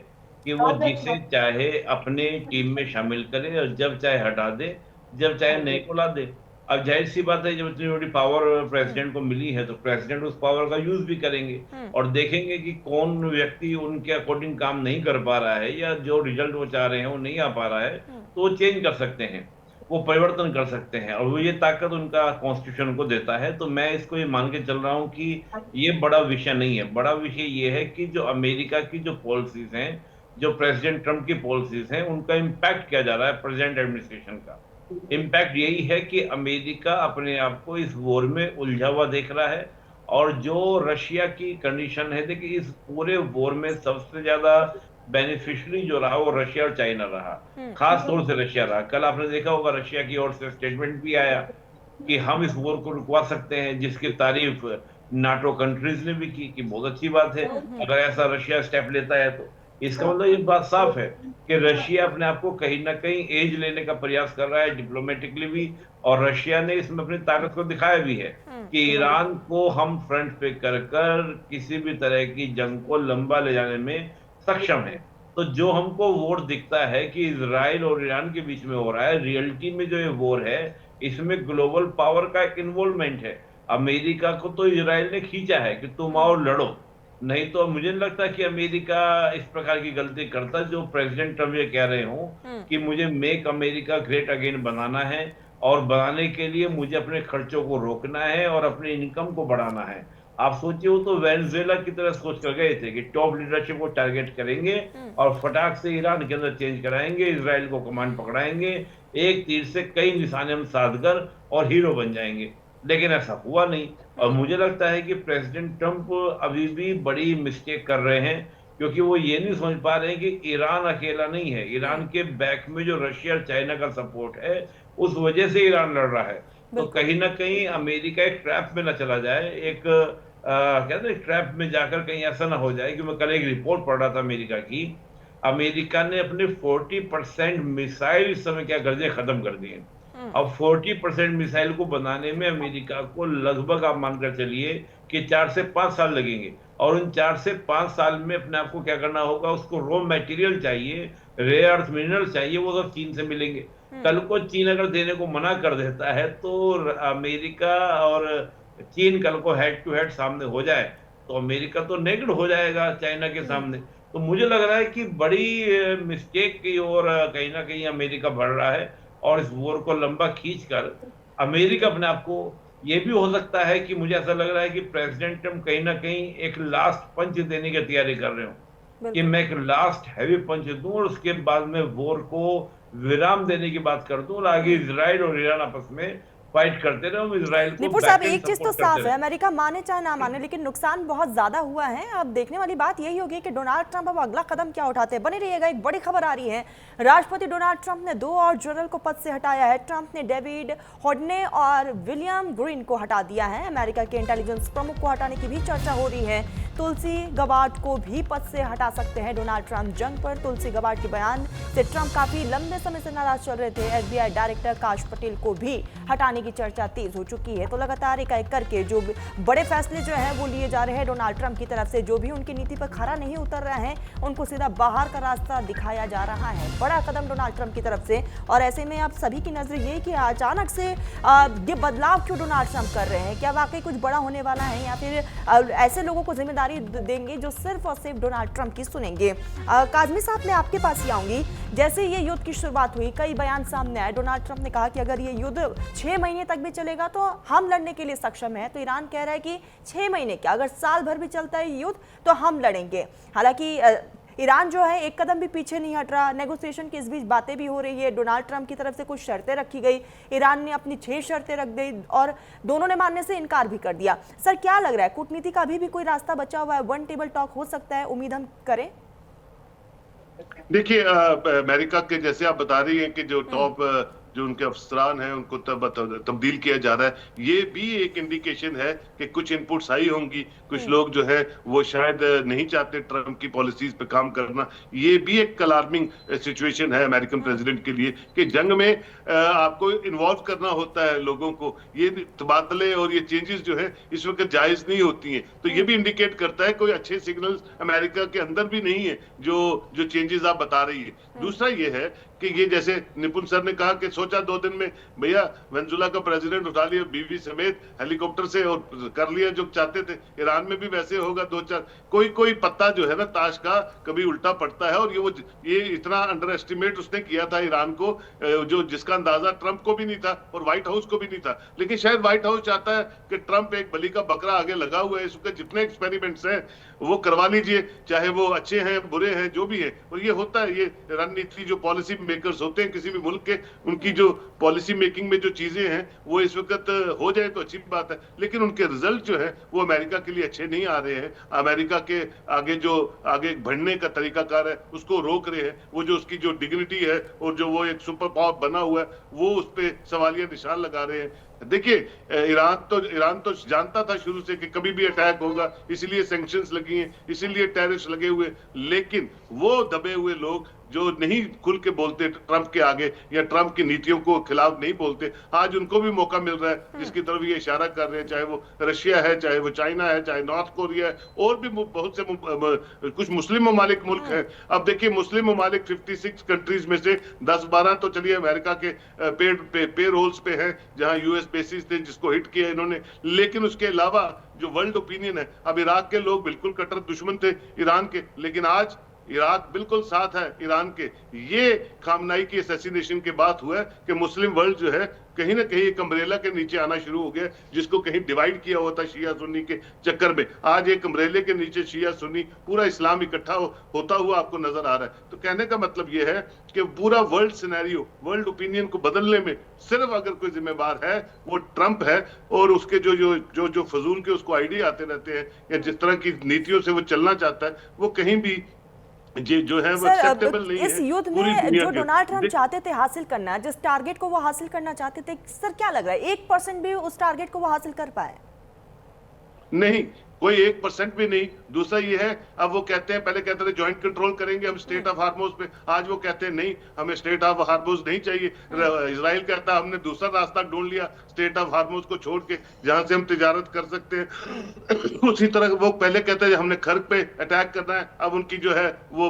[SPEAKER 3] कि वो जिसे चाहे अपने टीम में शामिल करे और जब चाहे हटा दे, जब चाहे नए को ला दे। अब जाहिर सी बात है, जब इतनी बड़ी पावर प्रेसिडेंट को मिली है तो प्रेसिडेंट उस पावर का यूज भी करेंगे और देखेंगे कि कौन व्यक्ति उनके अकॉर्डिंग काम नहीं कर पा रहा है या जो रिजल्ट वो चाह रहे हैं वो नहीं आ पा रहा है, तो वो चेंज कर सकते हैं, वो परिवर्तन कर सकते हैं, और वो ये ताकत उनका कॉन्स्टिट्यूशन को देता है। तो मैं इसको ये मान के चल रहा हूँ कि ये बड़ा विषय नहीं है। बड़ा विषय ये है कि जो अमेरिका की जो पॉलिसीज हैं, जो प्रेसिडेंट ट्रंप की पॉलिसीज हैं, उनका इम्पैक्ट किया जा रहा है प्रेजेंट एडमिनिस्ट्रेशन का। इम्पैक्ट यही है कि अमेरिका अपने आप को इस वॉर में उलझा हुआ देख रहा है, और जो रशिया की कंडीशन है, देखिए इस पूरे वॉर में सबसे ज्यादा बेनिफिशियरी जो रहा वो रशिया और चाइना रहा, खास तौर से रशिया रहा। कल आपने देखा होगा रशिया की ओर से स्टेटमेंट भी आया कि हम इस वॉर को रुकवा सकते हैं, जिसकी तारीफ नाटो कंट्रीज ने भी की कि बहुत अच्छी बात है अगर ऐसा रशिया स्टेप लेता है। तो इसका मतलब ये बात साफ है कि रशिया अपने आप को कहीं ना कहीं एज लेने का प्रयास कर रहा है डिप्लोमेटिकली भी, और रशिया ने इसमें अपनी ताकत को दिखाया भी है कि ईरान को हम फ्रंट पे कर किसी भी तरह की जंग को लंबा ले जाने में सक्षम है। तो जो हमको वॉर दिखता है कि इजराइल और ईरान के बीच में हो रहा है, रियलिटी में जो ये वॉर है इसमें ग्लोबल पावर का एक इन्वॉल्वमेंट है। अमेरिका को तो इजराइल ने खींचा है कि तुम आओ लड़ो, नहीं तो मुझे नहीं लगता कि अमेरिका इस प्रकार की गलती करता जो प्रेसिडेंट ट्रंप ये कह रहे हो कि मुझे मेक अमेरिका ग्रेट अगेन बनाना है, और बनाने के लिए मुझे अपने खर्चों को रोकना है और अपनी इनकम को बढ़ाना है। आप सोचिए, वो तो वेनेजुएला की तरह सोच कर गए थे कि टॉप लीडरशिप को टारगेट करेंगे और फटाक से ईरान के अंदर चेंज कराएंगे, इजराइल को कमांड पकड़ाएंगे, एक तीर से कई निशाने हम साध कर और हीरो बन जाएंगे। लेकिन ऐसा हुआ नहीं, और मुझे लगता है कि प्रेसिडेंट ट्रंप अभी भी बड़ी मिस्टेक कर रहे हैं, क्योंकि वो ये नहीं समझ पा रहे हैं कि ईरान अकेला नहीं है, ईरान के बैक में जो रशिया और चाइना का सपोर्ट है उस वजह से ईरान लड़ रहा है। तो कहीं ना कहीं अमेरिका एक ट्रैप में ना चला जाए, एक कहते हैं ट्रैप में जाकर कहीं ऐसा ना हो जाए कि मैं कल एक रिपोर्ट पढ़ रहा था अमेरिका की, अमेरिका ने अपने 40% मिसाइल इस समय क्या कर दिए, खत्म कर दिए। अब 40% मिसाइल को बनाने में अमेरिका को लगभग आप मानकर चलिए कि 4 से 5 साल लगेंगे, और उन 4 से 5 साल में अपने आप को क्या करना होगा, उसको रॉ मटेरियल चाहिए, रेयर अर्थ मिनरल चाहिए, वो सब चीन से मिलेंगे। कल को चीन अगर देने को मना कर देता है तो अमेरिका और चीन कल को हेड टू हेड सामने हो जाए तो अमेरिका तो नेगेड हो जाएगा चाइना के सामने। तो मुझे लग रहा है कि बड़ी मिस्टेक की ओर कहीं ना कहीं अमेरिका बढ़ रहा है, और इस वॉर को लंबा खींचकर अमेरिका अपने आप को, ये भी हो सकता है कि मुझे ऐसा लग रहा है कि प्रेसिडेंट ट्रम्प कहीं ना कहीं एक लास्ट पंच देने की तैयारी कर रहे हो, कि
[SPEAKER 1] बिल्कुल।
[SPEAKER 3] मैं एक लास्ट हैवी पंच दूं और उसके बाद में वॉर को विराम देने की बात कर दूं, और आगे इजराइल और ईरान आपस में फाइट करते रहे, हम इजराइल को
[SPEAKER 1] निपुण साहब,
[SPEAKER 3] बैक एंड
[SPEAKER 1] एक चीज तो
[SPEAKER 3] सपोर्ट करते
[SPEAKER 1] साफ है,
[SPEAKER 3] रहे।
[SPEAKER 1] अमेरिका माने चाहे ना माने, लेकिन नुकसान बहुत ज्यादा हुआ है। अब देखने वाली बात यही होगी कि डोनाल्ड ट्रंप अब अगला कदम क्या उठाते हैं। बने रहिएगा, एक बड़ी खबर आ रही है। राष्ट्रपति डोनाल्ड ट्रंप ने 2 और जनरल को पद से हटाया है। ट्रंप ने डेविड होडने और विलियम ग्रीन को हटा दिया है। अमेरिका के इंटेलिजेंस प्रमुख को हटाने की भी चर्चा हो रही है। तुलसी गबार्ड को भी पद से हटा सकते हैं डोनाल्ड ट्रंप। जंग पर तुलसी गबार्ड के बयान से ट्रंप काफी लंबे समय से नाराज चल रहे थे। FBI डायरेक्टर काश पटेल को भी हटाने की चर्चा तेज हो चुकी है। तो लगातार एक एक करके जो बड़े फैसले जो हैं वो लिए जा रहे हैं डोनाल्ड ट्रंप की तरफ से। जो भी उनकी नीति पर खरा नहीं उतर रहे हैं उनको सीधा बाहर का रास्ता दिखाया जा रहा है। बड़ा कदम डोनाल्ड ट्रंप की तरफ से। और ऐसे में आप सभी की नजर ये कि अचानक से ये बदलाव क्यों डोनाल्ड ट्रंप कर रहे हैं। क्या वाकई कुछ बड़ा होने वाला है, या फिर ऐसे लोगों को जिम्मेदारी देंगे जो सिर्फ और सिर्फ डोनाल्ड ट्रंप की सुनेंगे। काजमी साहब, मैं आपके पास ही आऊंगी। जैसे ये युद्ध की शुरुआत हुई, कई बयान सामने आए। डोनाल्ड ट्रंप ने कहा कि अगर ये युद्ध 6 महीने तक भी चलेगा तो हम लड़ने के लिए सक्षम है। तो ईरान कह रहा है कि 6 महीने क्या, अगर साल भर भी चलता है युद्ध तो हम लड़ेंगे। हालांकि ईरान जो है एक कदम भी पीछे नहीं हट रहा। नेगोशिएशन के इस बीच बातें भी हो रही है। डोनाल्ड ट्रंप की तरफ से कुछ शर्तें रखी गई, ईरान ने अपनी 6 शर्तें रख दी और दोनों ने मानने से इनकार भी कर दिया। सर, क्या लग रहा है, कूटनीति का अभी भी कोई रास्ता बचा हुआ है? वन टेबल टॉक हो सकता है, उम्मीद हम करें।
[SPEAKER 2] देखिए, अमेरिका के जैसे आप बता रही हैं कि जो टॉप जो उनके अफसरान हैं उनको तब्दील किया जा रहा है, ये भी एक इंडिकेशन है कि कुछ इनपुट्स आई होंगी। कुछ लोग जो है वो शायद नहीं चाहते ट्रम्प की पॉलिसीज पे काम करना। ये भी एक अलार्मिंग सिचुएशन है अमेरिकन प्रेसिडेंट के लिए कि जंग में आपको इन्वॉल्व करना होता है लोगों को। ये तबादले और ये चेंजेस जो है इस वक्त जायज नहीं होती हैं। तो ये भी इंडिकेट करता है कोई अच्छे सिग्नल्स अमेरिका के अंदर भी नहीं है जो जो चेंजेस आप बता रही है। दूसरा ये है कि ये जैसे निपुण सर ने कहा कि सोचा 2 दिन में भैया वेनेजुला का प्रेसिडेंट उठा लिया बीवी समेत हेलीकॉप्टर से और कर लिया जो चाहते थे। ईरान में भी वैसे होगा 2-4, कोई पत्ता जो है ना ताश का कभी उल्टा पड़ता है। और ये इतना अंडर एस्टिमेट उसने किया था ईरान को, जो जिसका अंदाजा ट्रंप को भी नहीं था और व्हाइट हाउस को भी नहीं था। लेकिन शायद व्हाइट हाउस चाहता है कि ट्रंप एक बलि का बकरा आगे लगा हुआ है, इसके जितने एक्सपेरिमेंट्स हैं वो करवा लीजिए, चाहे वो अच्छे हैं बुरे हैं जो भी है। और ये होता है, ये रणनीति जो पॉलिसी मेकर्स होते हैं किसी भी मुल्क के, उनकी जो पॉलिसी मेकिंग में जो चीजें हैं वो इस वक्त हो जाए तो अच्छी बात है। लेकिन उनके रिजल्ट जो है वो अमेरिका के लिए अच्छे नहीं आ रहे हैं। अमेरिका के आगे बढ़ने का तरीकाकार है उसको रोक रहे हैं। वो जो उसकी जो डिग्निटी है और जो वो एक सुपर पावर बना हुआ है वो उस पर सवालिया निशान लगा रहे हैं। देखिए, ईरान तो जानता था शुरू से कि कभी भी अटैक होगा, इसीलिए सैंक्शंस लगी हैं, इसीलिए टैरिफ्स लगे हुए। लेकिन वो दबे हुए लोग जो नहीं खुल के बोलते ट्रंप के आगे या ट्रंप की नीतियों को खिलाफ नहीं बोलते, आज उनको भी मौका मिल रहा है जिसकी तरफ ये इशारा कर रहे हैं। चाहे वो रशिया है, चाहे वो चाइना है, चाहे नॉर्थ कोरिया है, और भी बहुत से कुछ मुस्लिम ममालिक मुल्क हैं। अब देखिए, मुस्लिम ममालिक 56 कंट्रीज में से 10-12 तो चलिए अमेरिका के पे रोल्स पे हैं जहां यूएस बेसिस थे जिसको हिट किया इन्होंने। लेकिन उसके अलावा जो वर्ल्ड ओपिनियन है, अब इराक के लोग बिल्कुल कट्टर दुश्मन थे ईरान के, लेकिन आज इराक बिल्कुल साथ है ईरान के। ये खामनाई की असैसिनेशन के बाद हुआ है कि मुस्लिम वर्ल्ड जो है कहीं ना कहीं एक अम्ब्रेला के नीचे आना शुरू हो गया, जिसको कहीं डिवाइड किया हुआ था शिया सुन्नी के चक्कर में। आज एक अम्ब्रेले के नीचे शिया सुन्नी पूरा इस्लाम इकट्ठा होता हुआ आपको नजर आ रहा है। तो कहने का मतलब यह है कि पूरा वर्ल्ड सिनेरियो, वर्ल्ड ओपिनियन को बदलने में सिर्फ अगर कोई जिम्मेवार है वो ट्रंप है। और उसके जो फजूल के उसको आइडिया आते रहते हैं या जिस तरह की नीतियों से वो चलना चाहता है, वो कहीं भी जो है वो एक्सेप्टेबल नहीं है।
[SPEAKER 1] इस युद्ध में जो डोनाल्ड ट्रंप चाहते थे हासिल करना, जिस टारगेट को वो हासिल करना चाहते थे, सर क्या लग रहा है 1% भी उस टारगेट को वो हासिल कर पाए?
[SPEAKER 2] नहीं, कोई 1% भी नहीं। दूसरा ये है, अब वो कहते हैं, पहले कहते थे ज्वाइंट कंट्रोल करेंगे हम स्टेट ऑफ हार्मोज पे, आज वो कहते हैं नहीं, हमें स्टेट ऑफ हार्मोज नहीं चाहिए। इजराइल कहता है हमने दूसरा रास्ता ढूंढ लिया स्टेट ऑफ हार्मोज को छोड़ के, जहां से हम तिजारत कर सकते हैं। उसी तरह वो पहले कहते हैं हमने खर्क पे अटैक करना है, अब उनकी जो है वो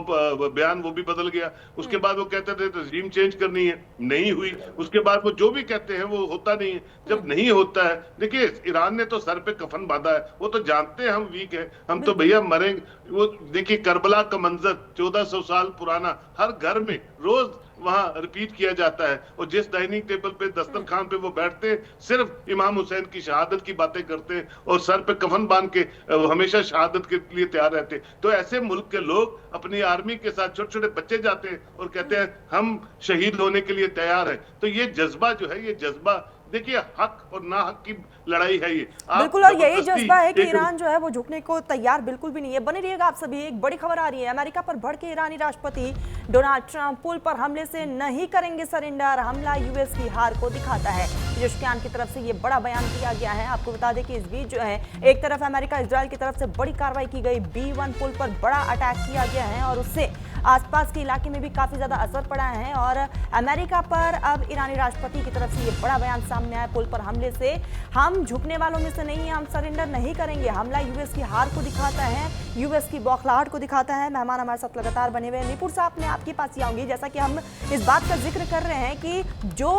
[SPEAKER 2] बयान वो भी बदल गया। उसके बाद वो कहते थे रजीम चेंज करनी है, नहीं हुई। उसके बाद वो जो भी कहते हैं वो होता नहीं है। जब नहीं होता है, देखिए ईरान ने तो सर पे कफन बांधा है, वो तो जानता जानते हैं हम वीक हैं, हम तो भैया मरेंगे। वो देखिए करबला का मंजर 1400 साल पुराना हर घर में रोज वहां रिपीट किया जाता है, और जिस डाइनिंग टेबल पे दस्तरखान पे वो बैठते हैं सिर्फ इमाम हुसैन की शहादत की बातें करते हैं और सर पे कफन बांध के हमेशा शहादत के लिए तैयार रहते हैं। तो ऐसे मुल्क के लोग अपनी आर्मी के साथ छोटे छोटे बच्चे जाते हैं और कहते हैं हम शहीद होने के लिए तैयार है। तो ये जज्बा जो है, ये जज्बा देखिए हक और ना हक की लड़ाई है ये।
[SPEAKER 1] बिल्कुल, और यही जज्बा है कि ईरान जो है वो झुकने को तैयार बिल्कुल भी नहीं है। बने रहिएगा आप सभी। एक बड़ी खबर आ रही है, अमेरिका पर भड़के ईरानी राष्ट्रपति डोनाल्ड ट्रंप पुल पर हमले से नहीं करेंगे सरेंडर, हमला यूएस की हार को दिखाता है। पेजेश्कियान की तरफ से ये बड़ा बयान दिया गया है। आपको बता दें कि इस बीच जो है एक तरफ अमेरिका इजराइल की तरफ से बड़ी कार्रवाई की गई, B1 पुल पर बड़ा अटैक किया गया है और उससे आसपास के इलाके में भी काफी ज्यादा असर पड़ा है। और अमेरिका पर अब ईरानी राष्ट्रपति की तरफ से ये बड़ा बयान सामने आया, पुल पर हमले से हम झुकने वालों में से नहीं है, हम सरेंडर नहीं करेंगे। हमला यूएस की हार को दिखाता है, यूएस की बौखलाहट को दिखाता है। मेहमान हमारे साथ लगातार बने हुए हैं। निपुर साहब, मैं आपके पास ही आऊंगी। जैसा कि हम इस बात का जिक्र कर रहे हैं कि जो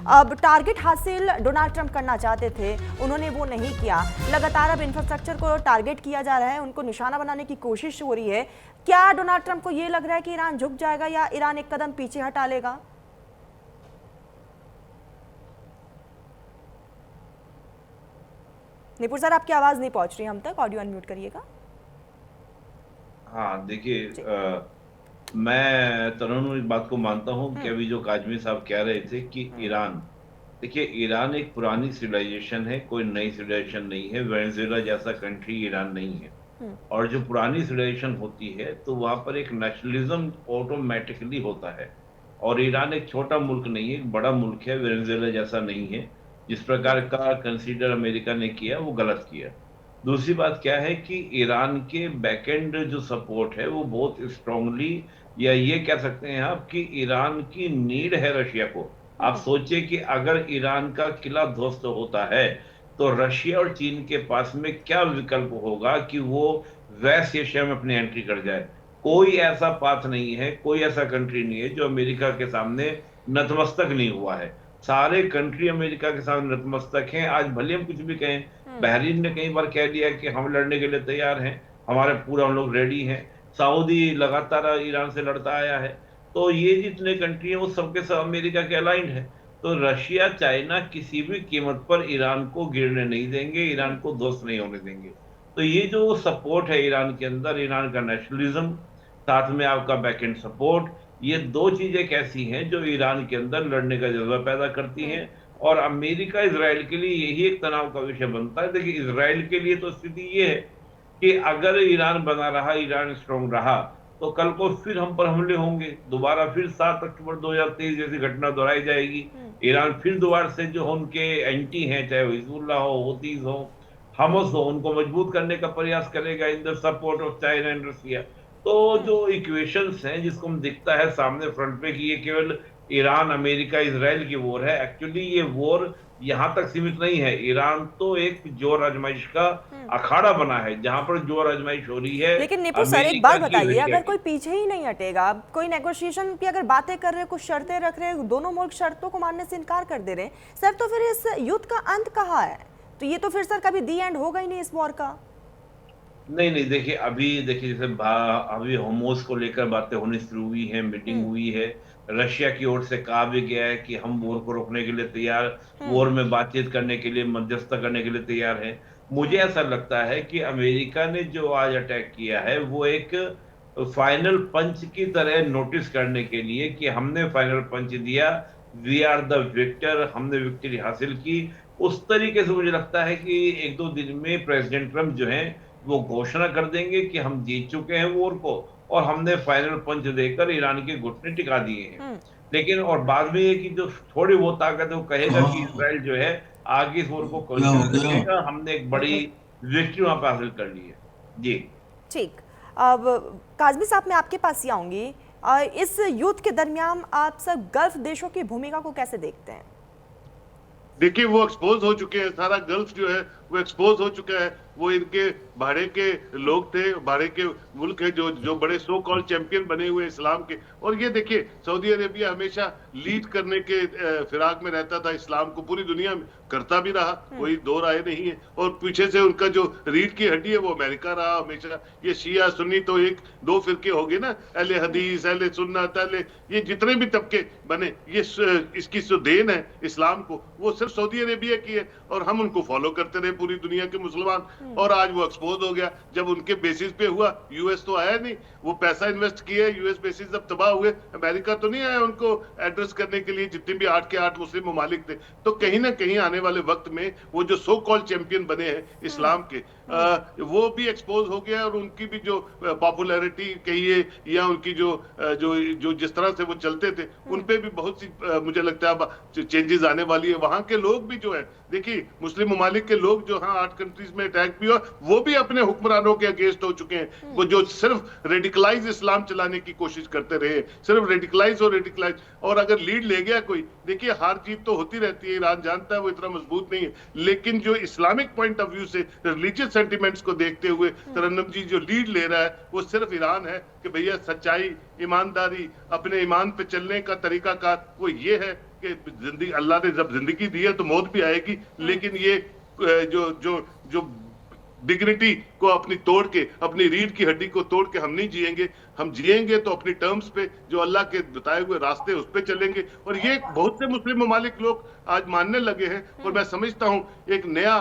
[SPEAKER 1] अब टारगेट हासिल डोनाल्ड ट्रंप करना चाहते थे उन्होंने वो नहीं किया। लगातार अब इंफ्रास्ट्रक्चर को टारगेट किया जा रहा है, उनको निशाना बनाने की कोशिश हो रही है। क्या डोनाल्ड ट्रंप को ये लग रहा है कि ईरान झुक जाएगा या ईरान एक कदम पीछे हटा लेगा? निपुर सर, आपकी आवाज नहीं पहुंच रही हम तक, ऑडियो अनम्यूट करिएगा।
[SPEAKER 3] हाँ देखिए, मैं तरुण इस बात को मानता हूँ कि अभी जो काजमी साहब कह रहे थे कि ईरान, देखिए ईरान एक पुरानी सिविलाइजेशन है, कोई नई सिविलाइजेशन नहीं है। वेनेजुएला जैसा कंट्री ईरान नहीं है। और जो पुरानी सिविलाइजेशन होती है तो वहां पर एक नेशनलिज्म ऑटोमेटिकली होता है। और ईरान एक छोटा मुल्क नहीं है, एक बड़ा मुल्क है, वेनेजुएला जैसा नहीं है। जिस प्रकार का कंसीडर अमेरिका ने किया वो गलत किया। दूसरी बात क्या है कि ईरान के बैकएंड जो सपोर्ट है वो बहुत स्ट्रांगली, या ये कह सकते हैं आप कि ईरान की नीड है रशिया को। आप सोचिए कि अगर ईरान का किला ध्वस्त होता है तो रशिया और चीन के पास में क्या विकल्प होगा कि वो वेस्ट एशिया में अपनी एंट्री कर जाए। कोई ऐसा पाथ नहीं है, कोई ऐसा कंट्री नहीं है जो अमेरिका के सामने नतमस्तक नहीं हुआ है। सारे कंट्री अमेरिका के सामने नतमस्तक हैं। आज भले हम कुछ भी कहें, बहरीन ने कई बार कह दिया कि हम लड़ने के लिए तैयार हैं, हमारे पूरा हम लोग रेडी हैं। सऊदी लगातार ईरान से लड़ता आया है। तो ये जितने कंट्री हैं वो सबके सब अमेरिका के अलाइंड है। तो रशिया चाइना किसी भी कीमत पर ईरान को गिरने नहीं देंगे, ईरान को ध्वस्त नहीं होने देंगे। तो ये जो सपोर्ट है ईरान के अंदर, ईरान का नेशनलिज्म, साथ में आपका बैकएंड सपोर्ट, ये दो चीजें कैसी हैं जो ईरान के अंदर लड़ने का जज्बा पैदा करती हैं। और अमेरिका इजराइल के लिए यही एक तनाव का विषय बनता है। देखिए इजराइल के लिए तो स्थिति ये है कि अगर ईरान बना रहा, ईरान स्ट्रांग रहा, तो कल को फिर हम पर हमले होंगे। दोबारा फिर 7 अक्टूबर 2023 जैसी घटना दोहराई जाएगी। ईरान फिर दोबारा से जो उनके एंटी हैं, चाहे हिजबुल्लाह हो, हुतीज हो, हमस हो, उनको मजबूत करने का प्रयास करेगा in the support of China and Russia. तो जो इक्वेशंस हैं जिसको हम दिखता है सामने फ्रंट पे कि ये केवल ईरान, अमेरिका, इजराइल की वॉर है, एक्चुअली ये वॉर यहाँ तक सीमित नहीं है। ईरान तो एक जोर आजमाइश का अखाड़ा बना है जहां पर जोर आजमाइश हो रही है।
[SPEAKER 1] लेकिन निपुर सर, एक बात बताइए, अगर कोई पीछे ही नहीं हटेगा, कोई नेगोशिएशन की अगर बातें कर रहे, कुछ शर्तें रख रहे, दोनों मुल्क शर्तों को मानने से इनकार कर दे रहे हैं सर, तो फिर इस युद्ध का अंत कहाँ है? तो ये तो फिर सर कभी दी एंड होगा ही नहीं इस वॉर का।
[SPEAKER 3] नहीं, देखिए अभी देखिए जैसे अभी होमोस को लेकर बातें होनी शुरू हुई है, मीटिंग हुई है। रशिया की ओर से कहा भी गया है कि हम वॉर को रोकने के लिए तैयार, वॉर में बातचीत करने के लिए, मध्यस्थता करने के लिए तैयार है। मुझे ऐसा लगता है कि अमेरिका ने जो आज अटैक किया है वो एक फाइनल पंच की तरह नोटिस करने के लिए कि हमने फाइनल पंच दिया, वी आर द विक्टर, हमने विक्ट्री हासिल की। उस तरीके से मुझे लगता है कि 1-2 दिन में प्रेसिडेंट ट्रंप जो है वो घोषणा कर देंगे कि हम जीत चुके हैं वॉर को और हमने फाइनल पंच देकर ईरान के घुटने टिका दिए हैं। लेकिन और बाद में ये कि जो थोड़ी बहुत ताकत है वो कहेगा कि इजराइल जो है आगे इस वॉर को करेगा, हमने एक बड़ी विक्ट्री वहां पर हासिल कर ली है। जी
[SPEAKER 1] ठीक, अब काजमी साहब मैं आपके पास ही आऊंगी। इस युद्ध के दरमियान आप सब गल्फ देशों की भूमिका को कैसे देखते हैं?
[SPEAKER 2] देखिए वो एक्सपोज हो चुके हैं, सारा गल्फ जो है वो एक्सपोज हो चुका है। वो इनके भाड़े के लोग थे, भाड़े के मुल्क है जो जो बड़े सो कॉल चैंपियन बने हुए इस्लाम के। और ये देखिए सऊदी अरेबिया हमेशा लीड करने के फिराक में रहता था इस्लाम को, पूरी दुनिया में करता भी रहा, कोई दो राय नहीं है। और पीछे से उनका जो रीढ़ की हड्डी है वो अमेरिका रहा हमेशा। ये शिया सुन्नी तो एक दो फिरके हो गए ना, अहले हदीस, अहले सुन्नत, अहले ये जितने भी तबके बने, ये इसकी जो देन है इस्लाम को वो सिर्फ सऊदी अरेबिया की है, और हम उनको फॉलो करते रहे पूरी दुनिया के मुसलमान। और आज वो एक्सपोज हो गया जब उनके बेसिस पे हुआ। यूएस तो आया नहीं, वो पैसा इन्वेस्ट किया, यूएस बेसिस जब तबाह हुए, अमेरिका तो नहीं आया उनको एड्रेस करने के लिए, जितने भी 8 के 8 मुस्लिम ममालिक थे। तो कहीं ना कहीं आने वाले वक्त में वो जो सो कॉल चैंपियन बने हैं इस्लाम के, वो भी एक्सपोज हो गया, और उनकी भी जो पॉपुलैरिटी कहिए या उनकी जो जो जो जिस तरह से वो चलते थे, उन पे भी बहुत सी मुझे लगता है अब चेंजेस आने वाली है। वहां के लोग भी जो है, देखिए मुस्लिम ममालिक के लोग जो, हाँ 8 कंट्रीज में अटैक भी हुआ, वो भी अपने हुक्मरानों के अगेंस्ट हो चुके हैं। वो जो सिर्फ रेडिकलाइज इस्लाम चलाने की कोशिश करते रहे, सिर्फ रेडिकलाइज और रेडिकलाइज, और अगर लीड ले गया कोई, देखिए हार जीत तो होती रहती है, ईरान जानता है वो इतना मजबूत नहीं है, लेकिन जो इस्लामिक पॉइंट ऑफ व्यू से रिलीजियस सेंटिमेंट्स को देखते हुए तरन्नुम जी जो लीड ले रहा है वो सिर्फ ईरान है कि भैया सच्चाई, ईमानदारी, अपने ईमान पे चलने का तरीकाकार वो ये है कि जिंदगी, अल्लाह ने जब जिंदगी दी है तो मौत भी आएगी, लेकिन ये जो जो जो डिग्निटी को अपनी तोड़ के, अपनी रीढ़ की हड्डी को तोड़ के हम नहीं जिएंगे। हम जिएंगे तो अपनी टर्म्स पे, जो अल्लाह के बताए हुए रास्ते उस पे चलेंगे। और ये बहुत से मुस्लिम ममालिक लोग आज मानने लगे हैं, और मैं समझता हूं एक नया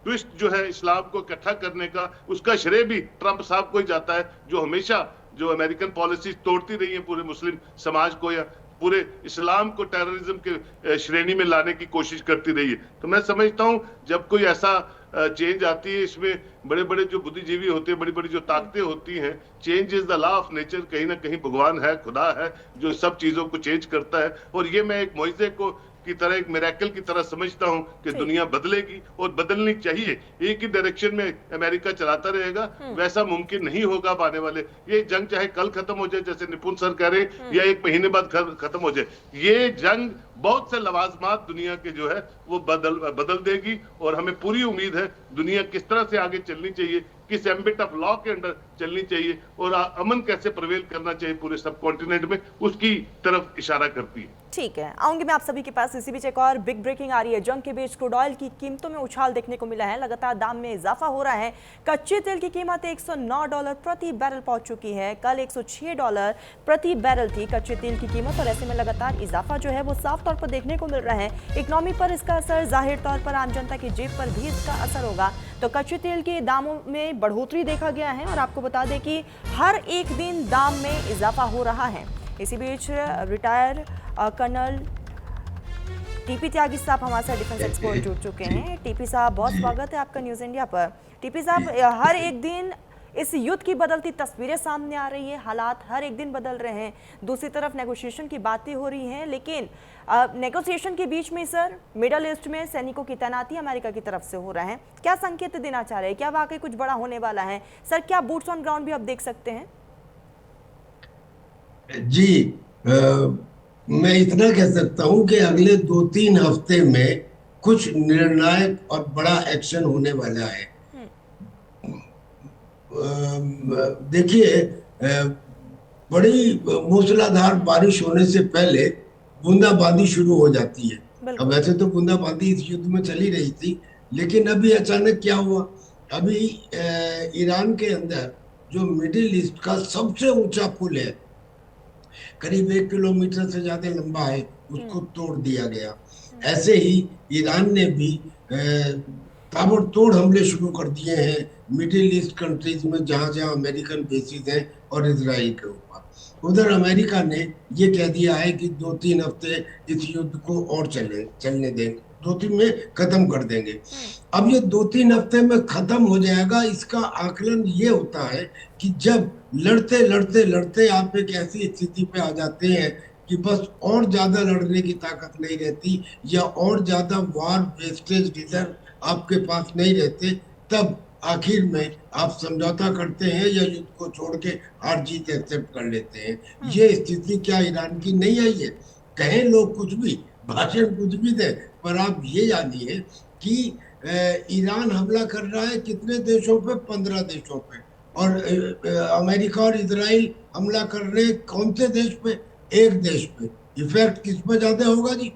[SPEAKER 2] ट्विस्ट जो है इस्लाम को इकट्ठा करने का, उसका श्रेय भी ट्रंप साहब को ही जाता है, जो हमेशा जो अमेरिकन पॉलिसीज तोड़ती रही है पूरे मुस्लिम समाज को या पूरे इस्लाम को टेररिज्म के श्रेणी में लाने की कोशिश करती रही है। तो मैं समझता हूं जब कोई ऐसा चेंज आती है, इसमें बड़े बड़े जो बुद्धिजीवी होते हैं, बड़ी बड़ी जो ताकतें होती हैं, change is the law of nature, कहीं ना कहीं भगवान है, खुदा है जो सब चीजों को चेंज करता है। और ये मैं एक मुइज़े को की तरह, एक मिरेकल की तरह समझता हूं कि दुनिया बदलेगी और बदलनी चाहिए। एक ही डायरेक्शन में अमेरिका चलाता रहेगा, वैसा मुमकिन नहीं होगा आने वाले। ये जंग चाहे कल खत्म हो जाए जैसे निपुण सर कह रहे हैं, या 1 महीने बाद खत्म हो जाए, ये जंग बहुत से लवाजमात दुनिया के जो है वो बदल देगी। और हमें पूरी उम्मीद है दुनिया किस तरह से आगे चलनी चाहिए, किस एम्बिट ऑफ लॉ के अंडर चलनी चाहिए, और अमन कैसे प्रवेल करना चाहिए पूरे सब कॉन्टिनेंट में, उसकी तरफ इशारा करती है।
[SPEAKER 1] ठीक है, आऊंगी मैं आप सभी के पास। इसी बीच एक और बिग ब्रेकिंग आ रही है। जंग के बीच क्रूड ऑयल की कीमतों में उछाल देखने को मिला है, लगातार दाम में इजाफा हो रहा है। कच्चे तेल की कीमत $109 प्रति बैरल पहुंच चुकी है, कल $106 प्रति बैरल थी कच्चे तेल की कीमत, और ऐसे में लगातार इजाफा जो है वो साफ तौर पर देखने को मिल रहा है। इकोनॉमी पर इसका असर, जाहिर तौर पर आम जनता की जेब पर भी इसका असर होगा। तो कच्चे तेल के दामों में बढ़ोतरी देखा गया है, और आपको बता दें कि हर एक दिन दाम में इजाफा हो रहा है। इसी बीच रिटायर कर्नल टीपी त्यागी साहब हमारे साथ डिफेंस एक्सपर्ट जुड़ चुके हैं। टीपी साहब, बहुत स्वागत है आपका न्यूज़ इंडिया पर। टीपी साहब, हर एक दिन इस युद्ध की बदलती तस्वीरें सामने आ रही है, हालात हर एक दिन बदल रहे हैं। दूसरी तरफ नेगोशिएशन की बातें हो रही हैं, लेकिन नेगोशिएशन के बीच में सर मिडल ईस्ट में सैनिकों की तैनाती अमेरिका की तरफ से हो रहा है। क्या संकेत देना चाह रहे हैं? क्या वाकई कुछ बड़ा होने वाला है? सर, क्या बूट्स ऑन ग्राउंड भी आप देख सकते हैं?
[SPEAKER 4] जी, मैं इतना कह सकता हूं कि अगले 2-3 हफ्ते में कुछ निर्णायक और बड़ा एक्शन होने वाला है। देखिए, बड़ी मूसलाधार बारिश होने से पहले बूंदाबांदी शुरू हो जाती है। अब वैसे तो बूंदाबांदी इस युद्ध में चली रही थी, लेकिन अभी अचानक क्या हुआ, अभी ईरान के अंदर जो मिडिल ईस्ट का सबसे ऊंचा पुल है, करीब 1 किलोमीटर से ज्यादा लंबा है, उसको तोड़ दिया गया। ऐसे ही ईरान ने भी ताबड़तोड़ हमले शुरू कर दिए हैं मिडिल ईस्ट कंट्रीज में, जहां जहां अमेरिकन बेसिस हैं, और इजराइल के ऊपर। उधर अमेरिका ने ये कह दिया है कि 2-3 हफ्ते इस युद्ध को और चलने देंगे, 2-3 में खत्म कर देंगे। अब ये 2-3 हफ्ते में खत्म हो जाएगा, इसका आकलन ये होता है कि जब लड़ते लड़ते लड़ते आप एक ऐसी स्थिति पे आ जाते हैं कि बस और ज्यादा लड़ने की ताकत नहीं रहती, या और ज्यादा वार वेस्टेज रिजर्व आपके पास नहीं रहते, तब आखिर में आप समझौता करते हैं या युद्ध को छोड़ के हार जीत एक्सेप्ट कर लेते हैं। ये स्थिति क्या ईरान की नहीं आई है? कहें लोग कुछ भी, भाषण कुछ भी दें, पर आप ये जानिए कि ईरान हमला कर रहा है कितने देशों पे? 15 देशों पे। और अमेरिका और इजराइल हमला कर रहे हैं कौन से देश पे? एक देश पे। इफेक्ट किस पे ज्यादा होगा जी?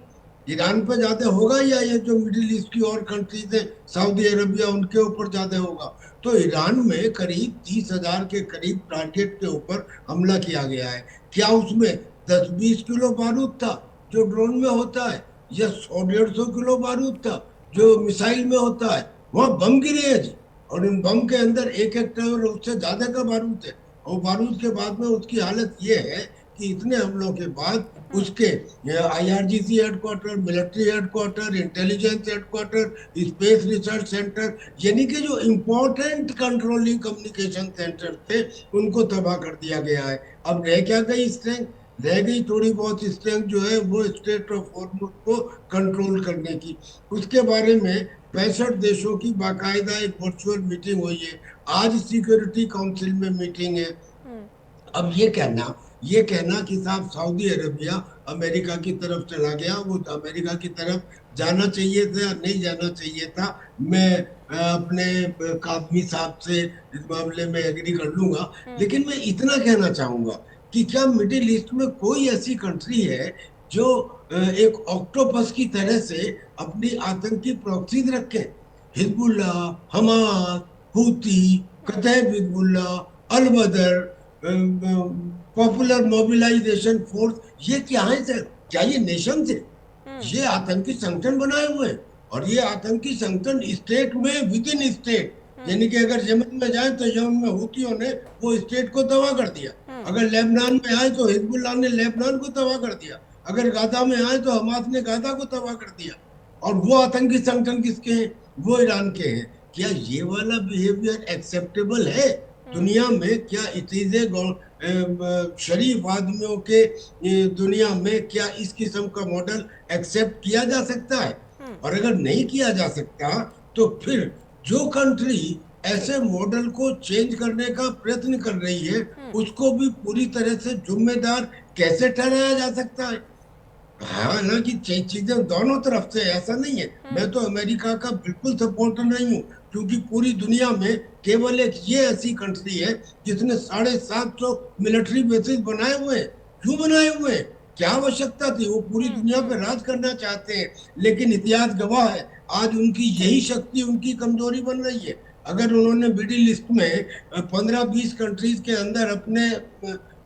[SPEAKER 4] ईरान पे ज्यादा होगा या ये जो मिडिल ईस्ट की और कंट्रीज है, सऊदी अरबिया, उनके ऊपर ज्यादा होगा? तो ईरान में करीब 30,000 के करीब टारगेट के ऊपर हमला किया गया है। क्या उसमें 10-20 किलो बारूद था जो ड्रोन में होता है, या 100-150 किलो बारूद था जो मिसाइल में होता है? वहां बम गिरे हैं जी, और उन बम के अंदर एक एक टन उससे ज्यादा का बारूद है। और बारूद के बाद में उसकी हालत ये है कि इतने हमलों के बाद उसके IRGC headquarter, military headquarter, intelligence headquarter, space research centre, यानी कि जो इम्पोर्टेंट कंट्रोलिंग कम्युनिकेशन सेंटर थे, उनको तबाह कर दिया गया है। अब रह क्या गई स्ट्रेंथ? रह गई थोड़ी बहुत स्ट्रेंथ जो है वो स्टेट ऑफ हॉर्मुज को कंट्रोल करने की। उसके बारे में 65 देशों की बाकायदा एक वर्चुअल मीटिंग हुई है। आज सिक्योरिटी काउंसिल में मीटिंग है। अब ये कहना कि साहब सऊदी अरबिया अमेरिका की तरफ चला गया, वो अमेरिका की तरफ जाना चाहिए था, नहीं जाना चाहिए था, मैं अपने कादमी साहब से इस मामले में एग्री कर लूंगा। लेकिन मैं इतना कहना चाहूंगा कि क्या मिडिल ईस्ट में कोई ऐसी कंट्री है जो एक ऑक्टोपस की तरह से अपनी आतंकी प्रॉक्सीज रखे? हिजबुल्ला, हमास, हूती, कतैब हिजबुल्ला, अल बदर, पॉपुलर मोबिलाइजेशन फोर्स, ये क्या है सर? क्या ये नेशन थे? ये आतंकी संगठन बनाए हुए हैं। और ये आतंकी संगठन स्टेट में, विद इन स्टेट, यानी कि अगर यमन में जाए तो यमन में हूतियों ने वो स्टेट को तबाह कर दिया। अगर लेबनान में आए तो हिजबुल्लाह ने लेबनान को तबाह कर दिया। अगर गाजा में आए तो हमास ने गाजा को तबाह कर दिया। और वो आतंकी संगठन किसके हैं? वो ईरान के हैं। क्या ये वाला बिहेवियर एक्सेप्टेबल है दुनिया में? क्या इतने शरीफ आदमियों के दुनिया में क्या इस किस्म का मॉडल एक्सेप्ट किया जा सकता है? और अगर नहीं किया जा सकता तो फिर जो कंट्री ऐसे मॉडल को चेंज करने का प्रयत्न कर रही है, उसको भी पूरी तरह से जिम्मेदार कैसे ठहराया जा सकता है? हालांकि चीजें दोनों तरफ से, ऐसा नहीं है। मैं तो अमेरिका का बिल्कुल सपोर्टर नहीं हूँ, क्योंकि पूरी दुनिया में केवल एक ये ऐसी कंट्री है जिसने 750 मिलिट्री बेसिस बनाए हुए हैं। क्यों बनाए हुए हैं? क्या आवश्यकता थी? वो पूरी दुनिया पे राज करना चाहते हैं, लेकिन इतिहास गवाह है आज उनकी यही शक्ति उनकी कमजोरी बन रही है। अगर उन्होंने मिडिल ईस्ट में 15-20 कंट्रीज के अंदर अपने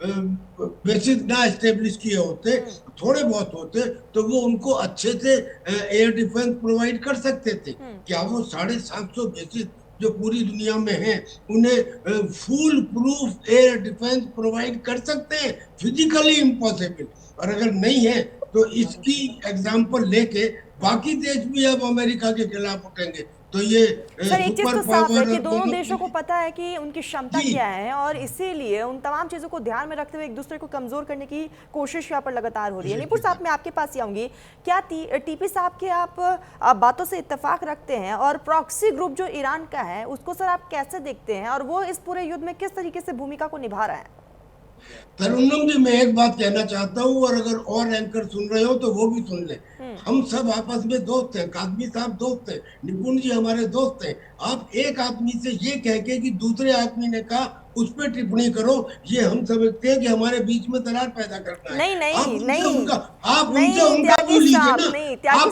[SPEAKER 4] बेसिस ना एस्टेब्लिश किए होते, थोड़े बहुत होते, तो वो उनको अच्छे से एयर डिफेंस प्रोवाइड कर सकते थे। क्या वो 750 बेसिस जो पूरी दुनिया में हैं, उन्हें full proof air defence provide कर सकते हैं? Physically impossible. और अगर नहीं है तो इसकी एग्जांपल लेके बाकी देश भी अब अमेरिका के खिलाफ उठेंगे। तो ये
[SPEAKER 1] सर एक चीज तो साफ है कि दोनों देशों को पता है कि उनकी क्षमता क्या है, और इसीलिए उन तमाम चीजों को ध्यान में रखते हुए एक दूसरे को कमजोर करने की कोशिश यहाँ पर लगातार हो रही है। निपुण साहब, मैं आपके पास ही आऊंगी। क्या टीपी साहब के आप बातों से इत्तेफाक रखते हैं, और प्रॉक्सी ग्रुप जो ईरान का है उसको सर आप कैसे देखते हैं, और वो इस पूरे युद्ध में किस तरीके से भूमिका को निभा रहा है?
[SPEAKER 4] तरन्नुम जी, मैं एक बात कहना चाहता हूँ, और अगर और एंकर सुन रहे हो तो वो भी सुन ले। हम सब आपस में दोस्त हैं, कादमी साहब दोस्त हैं, निपुण जी हमारे दोस्त हैं। आप एक आदमी से ये कह के कि दूसरे आदमी ने कहा उस पर टिप्पणी करो, ये हम समझते हैं कि हमारे बीच में दरार पैदा करना है।
[SPEAKER 1] नहीं नहीं
[SPEAKER 4] आप
[SPEAKER 1] नहीं,
[SPEAKER 4] उनसे उनका क्यों लीजिए ना?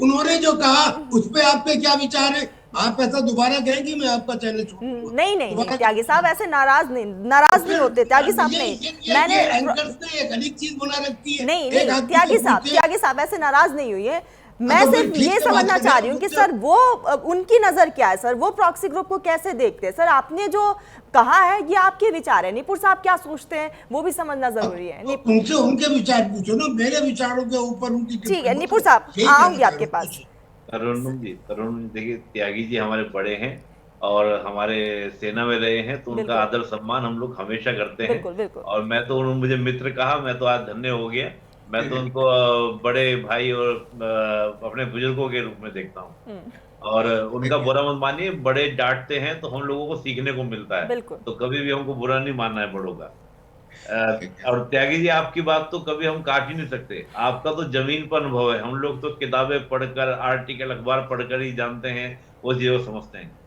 [SPEAKER 4] उन्होंने जो कहा उस पर आपके क्या विचार है? आप ऐसा दोबारा कहें कि मैं आपका चैनल छोड़ूंगा?
[SPEAKER 1] नहीं त्यागी साहब ऐसे नाराज नहीं होते। त्यागी साहब मैंने
[SPEAKER 4] एंकर्स ने एक अलग चीज बना रखी है।
[SPEAKER 1] नहीं त्यागी साहब ऐसे नाराज नहीं हुई है। मैं सिर्फ ये समझना चाह रही हूँ कि सर वो उनकी नजर क्या है, सर वो प्रॉक्सी ग्रुप को कैसे देखते हैं? सर आपने जो कहा है ये आपके विचार है, निपुण साहब क्या सोचते हैं वो भी समझना जरूरी है।
[SPEAKER 4] उनसे उनके विचार पूछो ना, मेरे विचारों के ऊपर उनकी।
[SPEAKER 1] ठीक है निपुण साहब, आऊंगी आपके पास।
[SPEAKER 3] तरुण जी देखिए, त्यागी जी हमारे बड़े हैं और हमारे सेना में रहे हैं, तो उनका आदर सम्मान हम लोग हमेशा करते हैं।
[SPEAKER 1] बिल्कुल।
[SPEAKER 3] और मैं तो मुझे मित्र कहा, मैं तो आज धन्य हो गया। मैं तो उनको बड़े भाई और अपने बुजुर्गों के रूप में देखता हूँ। और उनका बुरा मत मानिए, बड़े डांटते हैं तो हम लोगों को सीखने को मिलता है, तो कभी भी हमको बुरा नहीं मानना है बड़ों का। और त्यागी जी, आपकी बात तो कभी हम काट ही नहीं सकते। आपका तो जमीन पर अनुभव है, हम लोग तो किताबें पढ़कर, आर्टिकल, अखबार पढ़कर ही जानते हैं, वो चीजों को समझते हैं।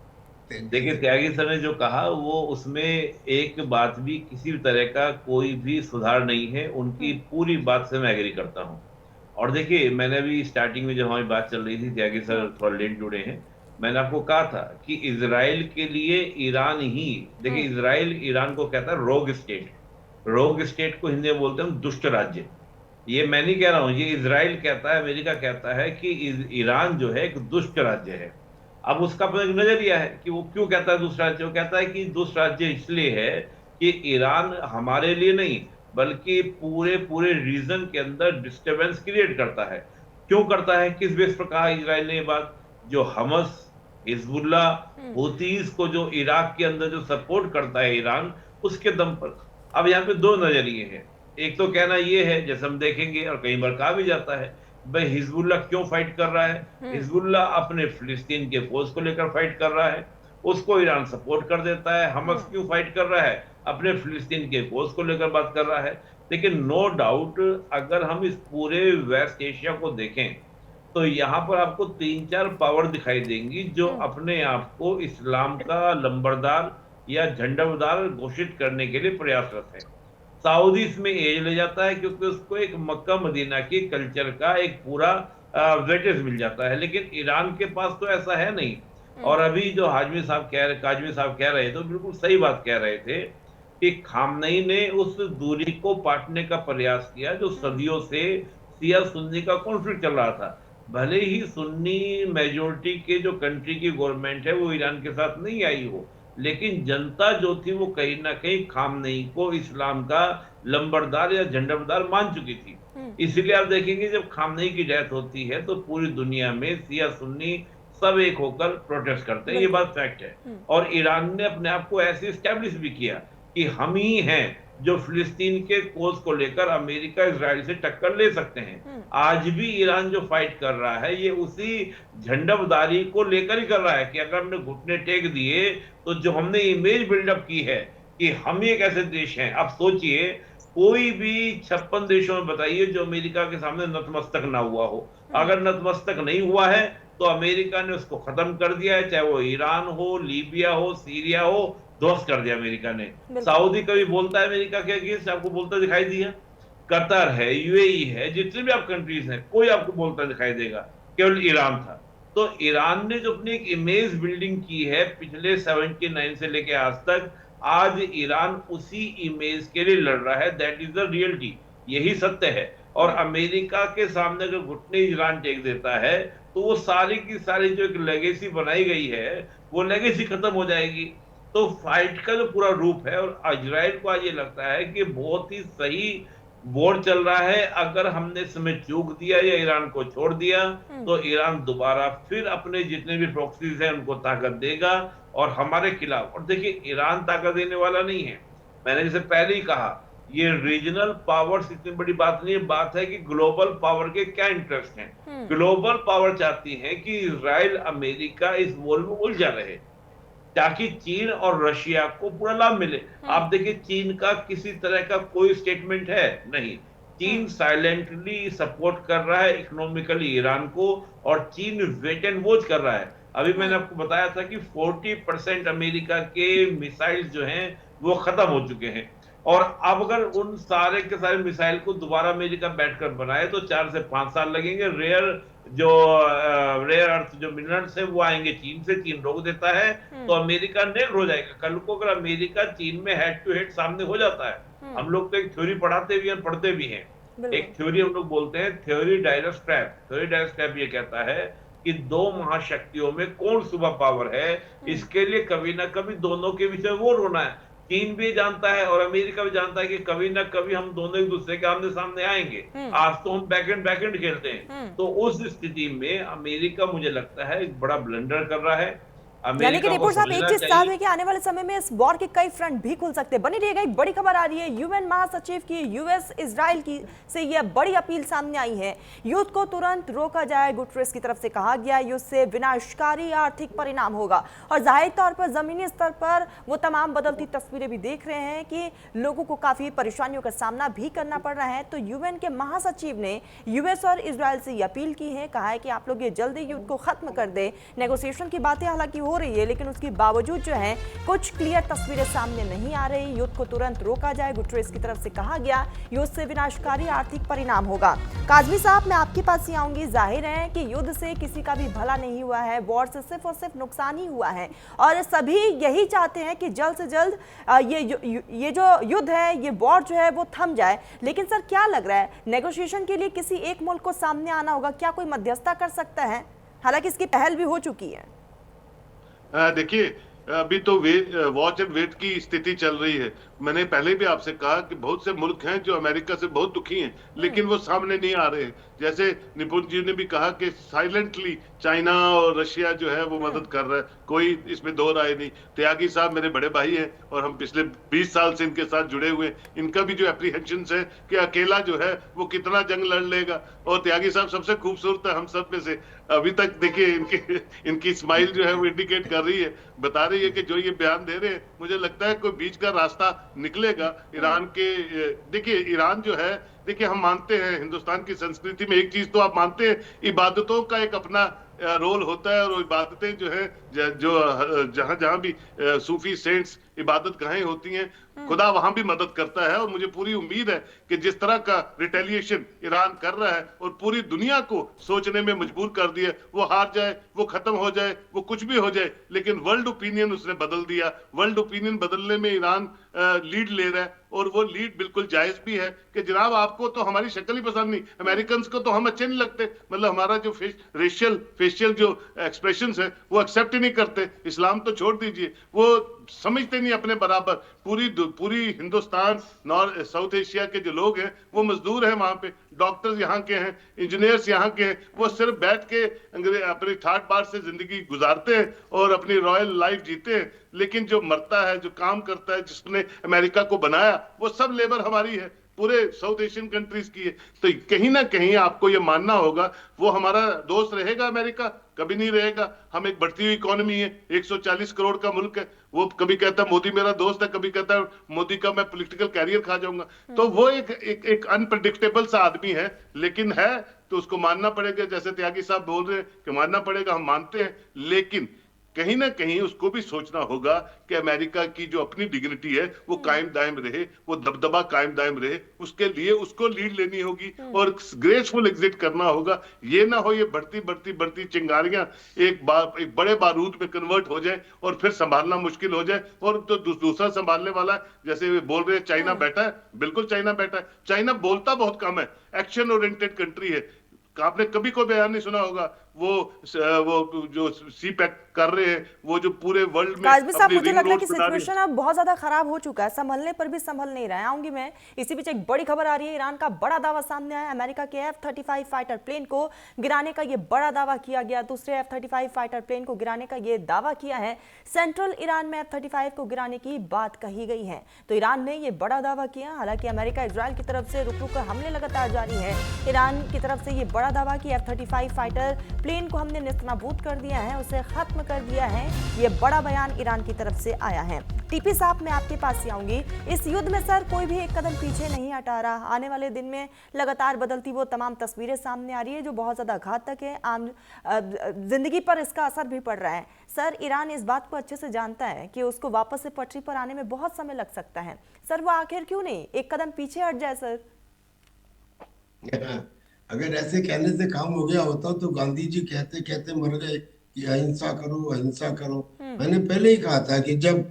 [SPEAKER 4] थैंक यू
[SPEAKER 3] देखिए,
[SPEAKER 4] सर।
[SPEAKER 3] त्यागी सर ने जो कहा वो, उसमें एक बात भी, किसी भी तरह का कोई भी सुधार नहीं है, उनकी पूरी बात से मैं एग्री करता हूँ। और देखिए, मैंने अभी स्टार्टिंग में जब हमारी बात चल रही थी, त्यागी सर थोड़ा लेट जुड़े हैं, मैंने आपको कहा था कि इजराइल के लिए ईरान ही, देखिए इजराइल ईरान को कहता है रोग स्टेट। रोग स्टेट को हिंदी में बोलते हैं हम दुष्ट राज्य। ये मैं नहीं कह रहा हूं, ये इजराइल कहता है, अमेरिका कहता है कि ईरान जो है एक दुष्ट राज्य है। अब उसका अपना एक नजरिया है कि वो क्यों कहता है दुष्ट राज्य। वो कहता है कि दुष्ट राज्य इसलिए है कि ईरान हमारे लिए नहीं, बल्कि पूरे पूरे रीजन के अंदर डिस्टरबेंस क्रिएट करता है। क्यों करता है, किस बेस पर कहा इजराइल ने ये बात? जो हमस, हिजबुल्ला, हुतीज को जो इराक के अंदर जो सपोर्ट करता है ईरान, उसके दम पर। अब यहाँ पे दो नजरिए हैं। एक तो कहना ये है, जैसे हम देखेंगे और कई बार कहा भी जाता है, भाई हिजबुल्ला क्यों फाइट कर रहा है? हिजबुल्ला अपने फिलिस्तीन के फोर्स को लेकर फाइट कर रहा है, उसको ईरान सपोर्ट कर देता है। हमस क्यों फाइट कर रहा है? अपने फिलिस्तीन के फोर्स को लेकर बात कर रहा है। लेकिन नो डाउट, अगर हम इस पूरे वेस्ट एशिया को देखें तो यहाँ पर आपको तीन चार पावर दिखाई देंगी जो अपने आप को इस्लाम का लंबरदार या झंडादार घोषित करने के लिए प्रयासरत है। सऊदी इसमें एज ले जाता है क्योंकि उसको एक मक्का मदीना की कल्चर का एक पूरा वेटेज मिल जाता है, लेकिन ईरान के पास तो ऐसा है नहीं। और अभी जो काजमी साहब कह रहे थे, तो बिल्कुल सही बात कह रहे थे कि खामनेई ने उस दूरी को पाटने का प्रयास किया जो सदियों से शिया सुन्नी का कॉन्फ्लिक्ट चल रहा था। भले ही सुन्नी मेजोरिटी के जो कंट्री की गवर्नमेंट है वो ईरान के साथ नहीं आई हो, लेकिन जनता जो थी वो कहीं ना कहीं खामनेई को इस्लाम का लंबरदार या झंडादार मान चुकी थी। इसलिए आप देखेंगे जब खामनेई की डेथ होती है तो पूरी दुनिया में शिया सुन्नी सब एक होकर प्रोटेस्ट करते हैं, ये बात फैक्ट है। और ईरान ने अपने आप को ऐसे स्टैब्लिश भी किया कि हम ही हैं जो फिलिस्तीन के कोज को लेकर अमेरिका इजराइल से टक्कर ले सकते हैं। आज भी ईरान जो फाइट कर रहा है ये उसी झंडबदारी को लेकर ही कर रहा है कि अगर हमने घुटने टेक दिए तो जो हमने इमेज बिल्डअप की है कि हम ही एक ऐसे देश हैं। अब सोचिए, कोई भी 56 देशों में बताइए जो अमेरिका के सामने नतमस्तक ना हुआ हो। अगर नतमस्तक नहीं हुआ है तो अमेरिका ने उसको खत्म कर दिया है, चाहे वो ईरान हो, लीबिया हो, सीरिया हो, ध्वस्त कर दिया अमेरिका ने। सऊदी कभी बोलता है अमेरिका के अगेंस्ट, आपको बोलता दिखाई दिया? कतर है, यूएई है, जितने भी आप कंट्रीज हैं, कोई आपको बोलता दिखाई देगा? केवल ईरान था। तो ईरान ने जो अपनी एक इमेज बिल्डिंग की है पिछले 79 से लेके आज तक, आज ईरान उसी इमेज के लिए लड़ रहा है। दैट इज द रियलिटी, यही सत्य है। और अमेरिका के सामने अगर घुटने ईरान टेक देता है तो वो सारी की सारी जो एक लेगेसी बनाई गई है वो लेगेसी खत्म हो जाएगी। तो फाइट का जो पूरा रूप है, और इजराइल को आज ये लगता है कि बहुत ही सही वॉर चल रहा है। अगर हमने इसमें चूक दिया या ईरान को छोड़ दिया तो ईरान दोबारा फिर अपने जितने भी प्रॉक्सीज हैं उनको ताकत देगा और हमारे खिलाफ। और देखिए, ईरान ताकत देने वाला नहीं है, मैंने जैसे पहले ही कहा, ये रीजनल पावर्स इतनी बड़ी बात नहीं है। बात है कि ग्लोबल पावर के क्या इंटरेस्ट हैं। ग्लोबल पावर चाहती है कि इजराइल, अमेरिका इस वॉर में उलझा रहे ताकि चीन और रशिया को पूरा लाभ मिले। आप देखिए, चीन का किसी तरह का कोई स्टेटमेंट है नहीं। चीन साइलेंटली सपोर्ट कर रहा है इकोनॉमिकली ईरान को, और चीन वेट एंड वॉच कर रहा है। अभी मैंने आपको बताया था कि 40% अमेरिका के मिसाइल जो हैं वो खत्म हो चुके हैं। और अब अगर उन सारे के सारे मिसाइल को दोबारा अमेरिका बैठकर बनाए तो 4 से 5 साल लगेंगे। रेयर अर्थ जो मिनरल्स है वो आएंगे चीन से, चीन रोक देता है तो अमेरिका नेक्ड हो जाएगा। कल को अगर अमेरिका चीन में हेड टू हेड सामने हो जाता है, हम लोग तो एक थ्योरी पढ़ाते भी हैं, पढ़ते भी हैं। एक थ्योरी हम लोग बोलते हैं थ्योरी डायरस ट्रैप। थ्योरी डायरस ट्रैप ये कहता है कि दो महाशक्तियों में कौन सुपर पावर है, इसके लिए कभी ना कभी दोनों के बीच में वोट होना है। चीन भी जानता है और अमेरिका भी जानता है कि कभी ना कभी हम दोनों एक दूसरे के आमने सामने आएंगे। आज तो हम बैक एंड खेलते हैं। तो उस स्थिति में अमेरिका, मुझे लगता है, एक बड़ा ब्लंडर कर रहा है।
[SPEAKER 1] यानी कि
[SPEAKER 3] अमेरिका को
[SPEAKER 1] रिपोर्ट साहब एक
[SPEAKER 3] समझना
[SPEAKER 1] चीज साफ
[SPEAKER 3] चाहिए।
[SPEAKER 1] है कि आने वाले समय में इस वॉर के कई फ्रंट भी खुल सकते हैं। बनी रहिएगा, एक बड़ी खबर आ रही है यूएन महासचिव की यूएस इजराइल की से यह बड़ी अपील सामने आई है, युद्ध को तुरंत रोका जाए। गुटरेस की तरफ से कहा गया युद्ध से विनाशकारी आर्थिक परिणाम होगा और जाहिर तौर पर जमीनी स्तर पर वो तमाम बदलती तस्वीरें भी देख रहे हैं कि लोगों को काफी परेशानियों का सामना भी करना पड़ रहा है। तो यूएन के महासचिव ने यूएस और इजराइल से यह अपील की है, कहा है कि आप लोग ये जल्दी युद्ध को खत्म कर दे। नेगोशिएशन की बातें हालांकि हो रही है, लेकिन उसके बावजूद जो है कुछ क्लियर तस्वीरें सामने नहीं आ रही। युद्ध को तुरंत रोका जाए, गुटरेस की तरफ से कहा गया युद्ध से विनाशकारी आर्थिक परिणाम होगा। काजमी साहब, मैं आपके पास ही आऊंगी। जाहिर है कि युद्ध से किसी का भी भला नहीं हुआ है, वॉर से सिर्फ और सिर्फ नुकसान ही हुआ है और सभी यही चाहते हैं कि जल्द से जल्द ये जो युद्ध है, ये वॉर जो है वो थम जाए। लेकिन सर क्या लग रहा है, नेगोशिएशन के लिए किसी एक मुल्क को सामने आना होगा? क्या कोई मध्यस्थता कर सकता है? हालांकि इसकी पहल भी हो चुकी है।
[SPEAKER 2] देखिए, अभी तो वॉच एंड वेट की स्थिति चल रही है। मैंने पहले भी आपसे कहा कि बहुत से मुल्क हैं जो अमेरिका से बहुत दुखी हैं, लेकिन वो सामने नहीं आ रहे। जैसे निपुण जी ने भी कहा कि साइलेंटली चाइना और रशिया जो है वो मदद कर रहा है, कोई इसमें दो राय नहीं। त्यागी साहब मेरे बड़े भाई हैं और हम पिछले 20 साल से इनके साथ जुड़े हुए हैं। इनका भी जो एप्रीहेंशन है कि अकेला जो है वो कितना जंग लड़ लेगा, और त्यागी साहब सबसे खूबसूरत है हम सब में से। अभी तक देखिए इनकी स्माइल जो है वो इंडिकेट कर रही है, बता रही है कि जो ये बयान दे रहे हैं, मुझे लगता है कोई बीच का रास्ता निकलेगा ईरान के। देखिए ईरान जो है, देखिए हम मानते हैं हिंदुस्तान की संस्कृति में एक चीज तो आप मानते हैं, इबादतों का एक अपना रोल होता है, और इबादतें जो है जो जहां जहां भी सूफी सेंट्स इबादत गाहें होती हैं, खुदा वहां भी मदद करता है। और मुझे पूरी उम्मीद है कि जिस तरह का रिटेलिएशन ईरान कर रहा है और पूरी दुनिया को सोचने में मजबूर कर दिया, वो हार जाए, वो खत्म हो जाए, वो कुछ भी हो जाए, लेकिन वर्ल्ड ओपिनियन उसने बदल दिया। वर्ल्ड ओपिनियन बदलने में ईरान लीड ले रहा है, और वो लीड बिल्कुल जायज भी है कि जनाब आपको तो हमारी शक्ल ही पसंद नहीं, अमेरिकन को तो हम अच्छे नहीं लगते, मतलब हमारा जो फेशियल जो एक्सप्रेशंस है वो एक्सेप्ट ही नहीं करते। इस्लाम तो छोड़ दीजिए, वो समझते नहीं अपने बराबर। पूरी हिंदुस्तान, नॉर्थ साउथ एशिया के जो लोग हैं वो मजदूर हैं, वहां पे डॉक्टर्स यहाँ के हैं, इंजीनियर्स यहाँ के हैं, वो सिर्फ बैठ के अपनी ठाट बाट से जिंदगी गुजारते हैं और अपनी रॉयल लाइफ जीते हैं। लेकिन जो मरता है, जो काम करता है, जिसने अमेरिका को बनाया, वो सब लेबर हमारी है, पूरे साउथ एशियन कंट्रीज की है। तो कहीं ना कहीं आपको ये मानना होगा वो हमारा दोस्त रहेगा अमेरिका? कभी नहीं रहेगा। हम एक बढ़ती हुई इकोनॉमी है, 140 करोड़ का मुल्क है। वो कभी कहता है मोदी मेरा दोस्त है, कभी कहता है मोदी का मैं पॉलिटिकल कैरियर खा जाऊंगा। तो वो एक अनप्रेडिक्टेबल सा आदमी है, लेकिन है तो उसको मानना पड़ेगा। जैसे त्यागी साहब बोल रहे हैं कि मानना पड़ेगा, हम मानते हैं, लेकिन कहीं ना कहीं उसको भी सोचना होगा कि अमेरिका की जो अपनी डिग्निटी है वो कायम दायम रहे, वो दबदबा कायम दायम रहे। उसके लिए उसको लीड लेनी होगी और ग्रेसफुल एग्जिट करना होगा। ये ना हो ये बढ़ती चिंगारियां एक बड़े बारूद में कन्वर्ट हो जाए और फिर संभालना मुश्किल हो जाए। और तो दूसरा संभालने वाला, जैसे बोल रहे हैं चाइना बैठा है, बिल्कुल चाइना बैठा है। चाइना बोलता बहुत कम है, एक्शन ओरिएंटेड कंट्री है। आपने कभी कोई बयान नहीं सुना होगा वो जो सी पैक कर रहे हैं, वो जो पूरे वर्ल्ड में।
[SPEAKER 1] काजमी साहब, मुझे लग रहा है कि सिचुएशन अब बहुत ज्यादा खराब हो चुका है, संभलने पर भी संभल नहीं रहा है। आऊंगी मैं। इसी बीच एक बड़ी खबर आ रही है, ईरान का बड़ा दावा सामने आया। अमेरिका के F-35 फाइटर प्लेन को गिराने का ये बड़ा दावा किया गया। दूसरे F-35 फाइटर प्लेन को गिराने का ये दावा किया है। सेंट्रल ईरान में F-35 को गिराने की बात कही गई है। तो ईरान ने ये बड़ा दावा किया। हालांकि अमेरिका इजराइल की तरफ से रुक रुक कर हमले लगातार जारी है। ईरान की तरफ से ये बड़ा दावा कि F-35 फाइटर प्लेन को हमने नेस्तनाबूद कर दिया है, उसे खत्म कर दिया है। ये बड़ा बयान ईरान की तरफ से आया है। टीपी साहब, मैं आपके पास ही आऊंगी। इस युद्ध में सर कोई भी एक कदम पीछे नहीं हटा रहा। आने वाले दिन में लगातार बदलती वो तमाम तस्वीरें सामने आ रही है जो बहुत ज्यादा घातक है। आम जिंदगी पर इसका असर भी पड़ रहा है। सर, ईरान इस बात को अच्छे से जानता है कि उसको वापस से पटरी पर आने में बहुत समय लग सकता है। सर, वो आखिर क्यों नहीं एक कदम पीछे हट जाए? सर,
[SPEAKER 4] अगर ऐसे कहने से काम हो गया होता तो गांधी जी कहते कहते मर गए कि अहिंसा करो, अहिंसा करो। मैंने पहले ही कहा था कि जब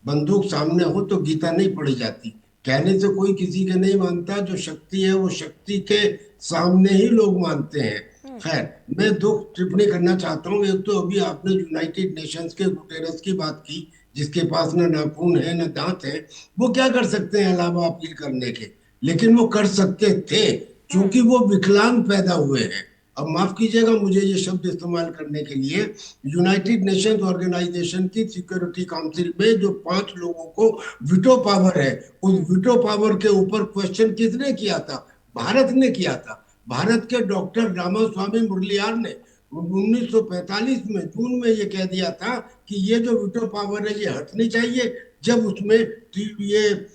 [SPEAKER 4] बंदूक सामने हो तो गीता नहीं पढ़ी जाती। कहने से कोई किसी के नहीं मानता, जो शक्ति है वो शक्ति के सामने ही लोग मानते हैं। खैर, मैं दो टिप्पणी करना चाहता हूँ। एक तो अभी आपने यूनाइटेड नेशंस के गुटेरस की बात की, जिसके पास न नाखून है न दांत है। वो क्या कर सकते हैं अलावा अपील करने के? लेकिन वो कर सकते थे, क्योंकि वो विकलांग पैदा हुए हैं। अब माफ कीजिएगा मुझे ये शब्द इस्तेमाल करने के लिए, यूनाइटेड नेशंस ऑर्गेनाइजेशन की सिक्योरिटी काउंसिल में जो 5 लोगों को विटो पावर है, उस विटो पावर के ऊपर क्वेश्चन किसने किया था? भारत ने किया था। भारत के डॉक्टर रामास्वामी मुरलियार ने 1945 में जून में ये कह दिया था कि ये जो विटो पावर है ये हटनी चाहिए। जब उसमें ये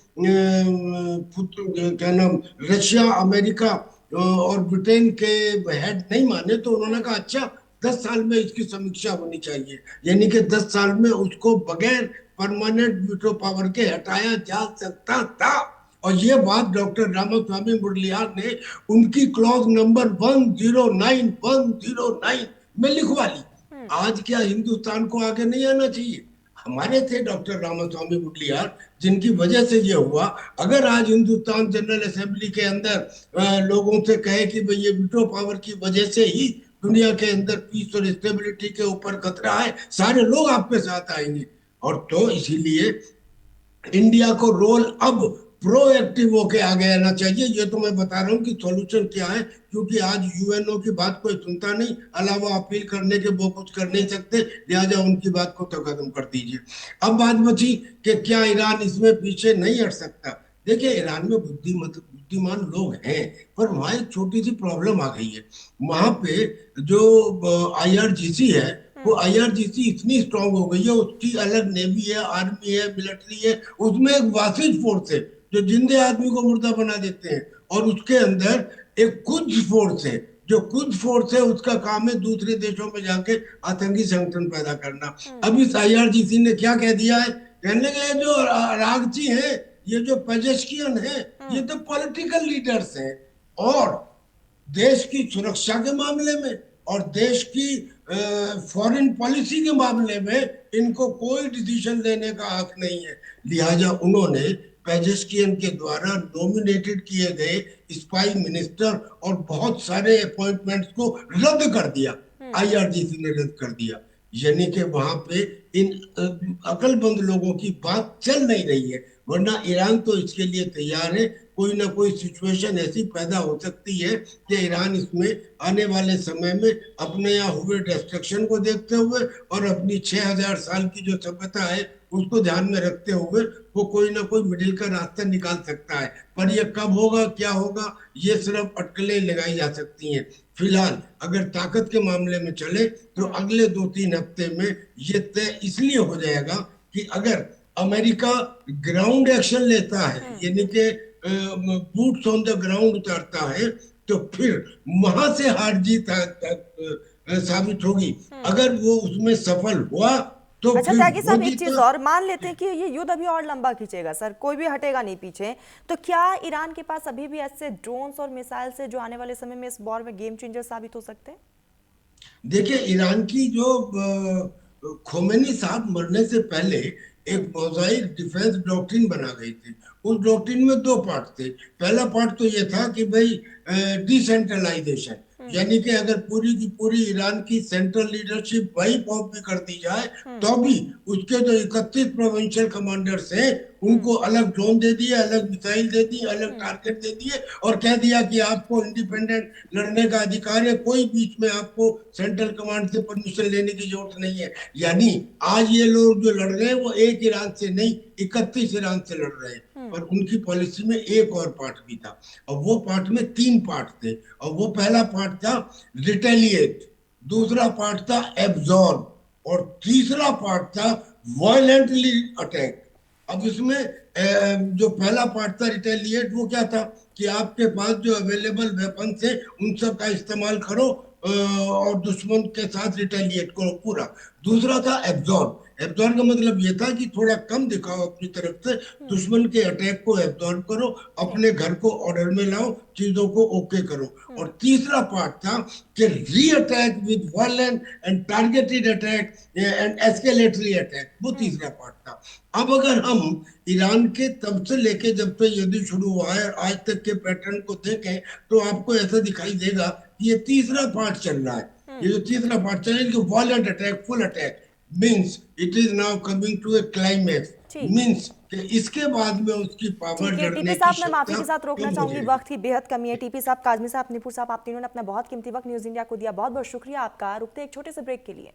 [SPEAKER 4] क्या नाम, रशिया, अमेरिका और ब्रिटेन के हेड नहीं माने तो उन्होंने कहा अच्छा 10 साल में इसकी समीक्षा होनी चाहिए, यानी कि 10 साल में उसको बगैर परमानेंट वीटो पावर के हटाया जा सकता था। और ये बात डॉक्टर रामास्वामी मुरलियार ने उनकी क्लॉज नंबर 109 में लिखवा ली। आज क्या हिंदुस्तान को आगे नहीं आना चाहिए? हमारे थे डॉक्टर रामास्वामी मुरलियार जिनकी वजह से ये हुआ। अगर आज हिंदुस्तान जनरल असेंबली के अंदर लोगों से कहे कि भाई ये वीटो पावर की वजह से ही दुनिया के अंदर पीस और स्टेबिलिटी के ऊपर खतरा है, सारे लोग आपके साथ आएंगे। और तो इसीलिए इंडिया को रोल अब प्रोएक्टिव होके आगे आना चाहिए। ये तो मैं बता रहा हूँ कि सॉल्यूशन क्या है, क्योंकि आज यूएनओ की बात कोई सुनता नहीं, अलावा अपील करने के वो कुछ कर नहीं सकते, लिहाजा उनकी बात को तो खत्म कर दीजिए। अब बात बची कि क्या ईरान इसमें पीछे नहीं हट सकता। देखिए ईरान में बुद्धिमान लोग हैं, पर वहां एक छोटी सी प्रॉब्लम आ गई है। वहां पे जो IRGC है, वो IRGC इतनी स्ट्रांग हो गई है, उसकी अलग नेवी है, आर्मी है, मिलिट्री है, उसमें एक वासिज फोर्स है जो जिंदे आदमी को मुर्दा बना देते हैं, और उसके अंदर एक कुद्स फोर्स है। जो कुद्स फोर्स है उसका काम है दूसरे देशों में जाके आतंकी संगठन पैदा करना। अब इस IRGC ने क्या कह दिया है, कहने लगे जो रागची है, ये जो पेजेश्कियन है, ये तो पॉलिटिकल लीडर्स हैं, और देश की सुरक्षा के मामले में और देश की फॉरेन पॉलिसी के मामले में इनको कोई डिसीजन लेने का हक नहीं है। लिहाजा उन्होंने पेजेश्कियन के द्वारा नॉमिनेटेड किए गए स्पाई मिनिस्टर और बहुत सारे अपॉइंटमेंट्स को रद्द कर दिया। IRGC ने रद्द कर दिया, यानी कि वहां पे इन अकलमंद लोगों की बात चल नहीं रही है। वरना ईरान तो इसके लिए तैयार है। कोई ना कोई सिचुएशन ऐसी पैदा हो सकती है कि ईरान इसमें आने वाले समय में अपने यहाँ हुए डिस्ट्रक्शन को देखते हुए और अपनी 6000 साल की जो सभ्यता है उसको ध्यान में रखते हुए वो कोई ना कोई मिडिल का रास्ता निकाल सकता है। पर ये कब होगा, क्या होगा, ये सिर्फ अटकलें लगाई जा सकती हैं। फिलहाल अगर ताकत के मामले में चले तो अगले 2-3 हफ्ते में ये तय इसलिए हो जाएगा कि अगर अमेरिका ग्राउंड एक्शन लेता है, यानी कि बूट्स ऑन द ग्राउंड उतारता है, तो फिर वहां से हार जीत साबित होगी। अगर वो उसमें सफल हुआ तो
[SPEAKER 1] अच्छा त्यागी साहब, एक चीज और, मान लेते हैं कि ये युद्ध अभी और लंबा खींचेगा सर, कोई भी हटेगा नहीं पीछे, तो क्या ईरान के पास अभी भी ऐसे ड्रोन्स और मिसाइल से जो आने वाले समय में इस वॉर में गेम चेंजर साबित हो सकते हैं? देखिए
[SPEAKER 4] ईरान की जो खोमेनी साहब मरने से पहले एक मोज़ाइक डिफेंस डॉक्ट्रिन बना गई थी। उस डॉक्ट्रिन में 2 पार्ट थे। पहला पार्ट तो ये था कि भाई डिसेंट्रलाइजेशन, यानी कि अगर पूरी की पूरी ईरान की सेंट्रल लीडरशिप वही पॉप भी कर दी जाए तो भी उसके जो 31 प्रोविंशियल कमांडर्स हैं उनको अलग ड्रोन दे दिए, अलग मिसाइल दे दी, अलग टारगेट दे दिए और कह दिया कि आपको इंडिपेंडेंट लड़ने का अधिकार है, कोई बीच में आपको सेंट्रल कमांड से परमिशन लेने की जरूरत नहीं है। यानी आज ये लोग जो लड़ रहे हैं वो एक ईरान से नहीं 31 ईरान से लड़ रहे हैं। पर उनकी पॉलिसी में एक और पार्ट भी था, और वो पार्ट में 3 पार्ट थे। और वो पहला पार्ट था रिटेलिएट, दूसरा पार्ट था एब्जॉर्ब, और तीसरा पार्ट था वायलेंटली अटैक। अब इसमें जो पहला पार्ट था रिटेलिएट, वो क्या था कि आपके पास जो अवेलेबल वेपन्स है उन सब का इस्तेमाल करो और दुश्मन के साथ रिटेलिएट करो पूरा। दूसरा था एब्जॉर्ब। एब्जॉर्ब का मतलब ये था कि थोड़ा कम दिखाओ अपनी तरफ से, दुश्मन के अटैक को एब्जॉर्ब करो, अपने घर को ऑर्डर में लाओ, चीजों को ओके करो। और तीसरा पार्ट था कि री attack with violent and targeted attack and escalatory attack, वो तीसरा पार्ट था। अब अगर हम ईरान के तब से लेके जब से युद्ध शुरू हुआ है आज तक के पैटर्न को देखें तो आपको ऐसा दिखाई देगा कि ये तीसरा पार्ट चल रहा है। ये जो तीसरा पार्ट चल रहा है violent attack, full attack, means it is now coming to a climax, means कि इसके बाद में उसकी पावर
[SPEAKER 1] ठीक है
[SPEAKER 4] लड़ने
[SPEAKER 1] टीपी
[SPEAKER 4] की
[SPEAKER 1] साहब, मैं माफी
[SPEAKER 4] क्षमता
[SPEAKER 1] के साथ रोकना
[SPEAKER 4] कम हो
[SPEAKER 1] चाहूंगी,
[SPEAKER 4] जाएगी।
[SPEAKER 1] वक्त की बेहद कमी है। टीपी साहब, काजमी साहब, निपुर साहब, आप तीनों ने अपना बहुत कीमती वक्त न्यूज इंडिया को दिया, बहुत बहुत शुक्रिया आपका। रुकते एक छोटे से ब्रेक के लिए।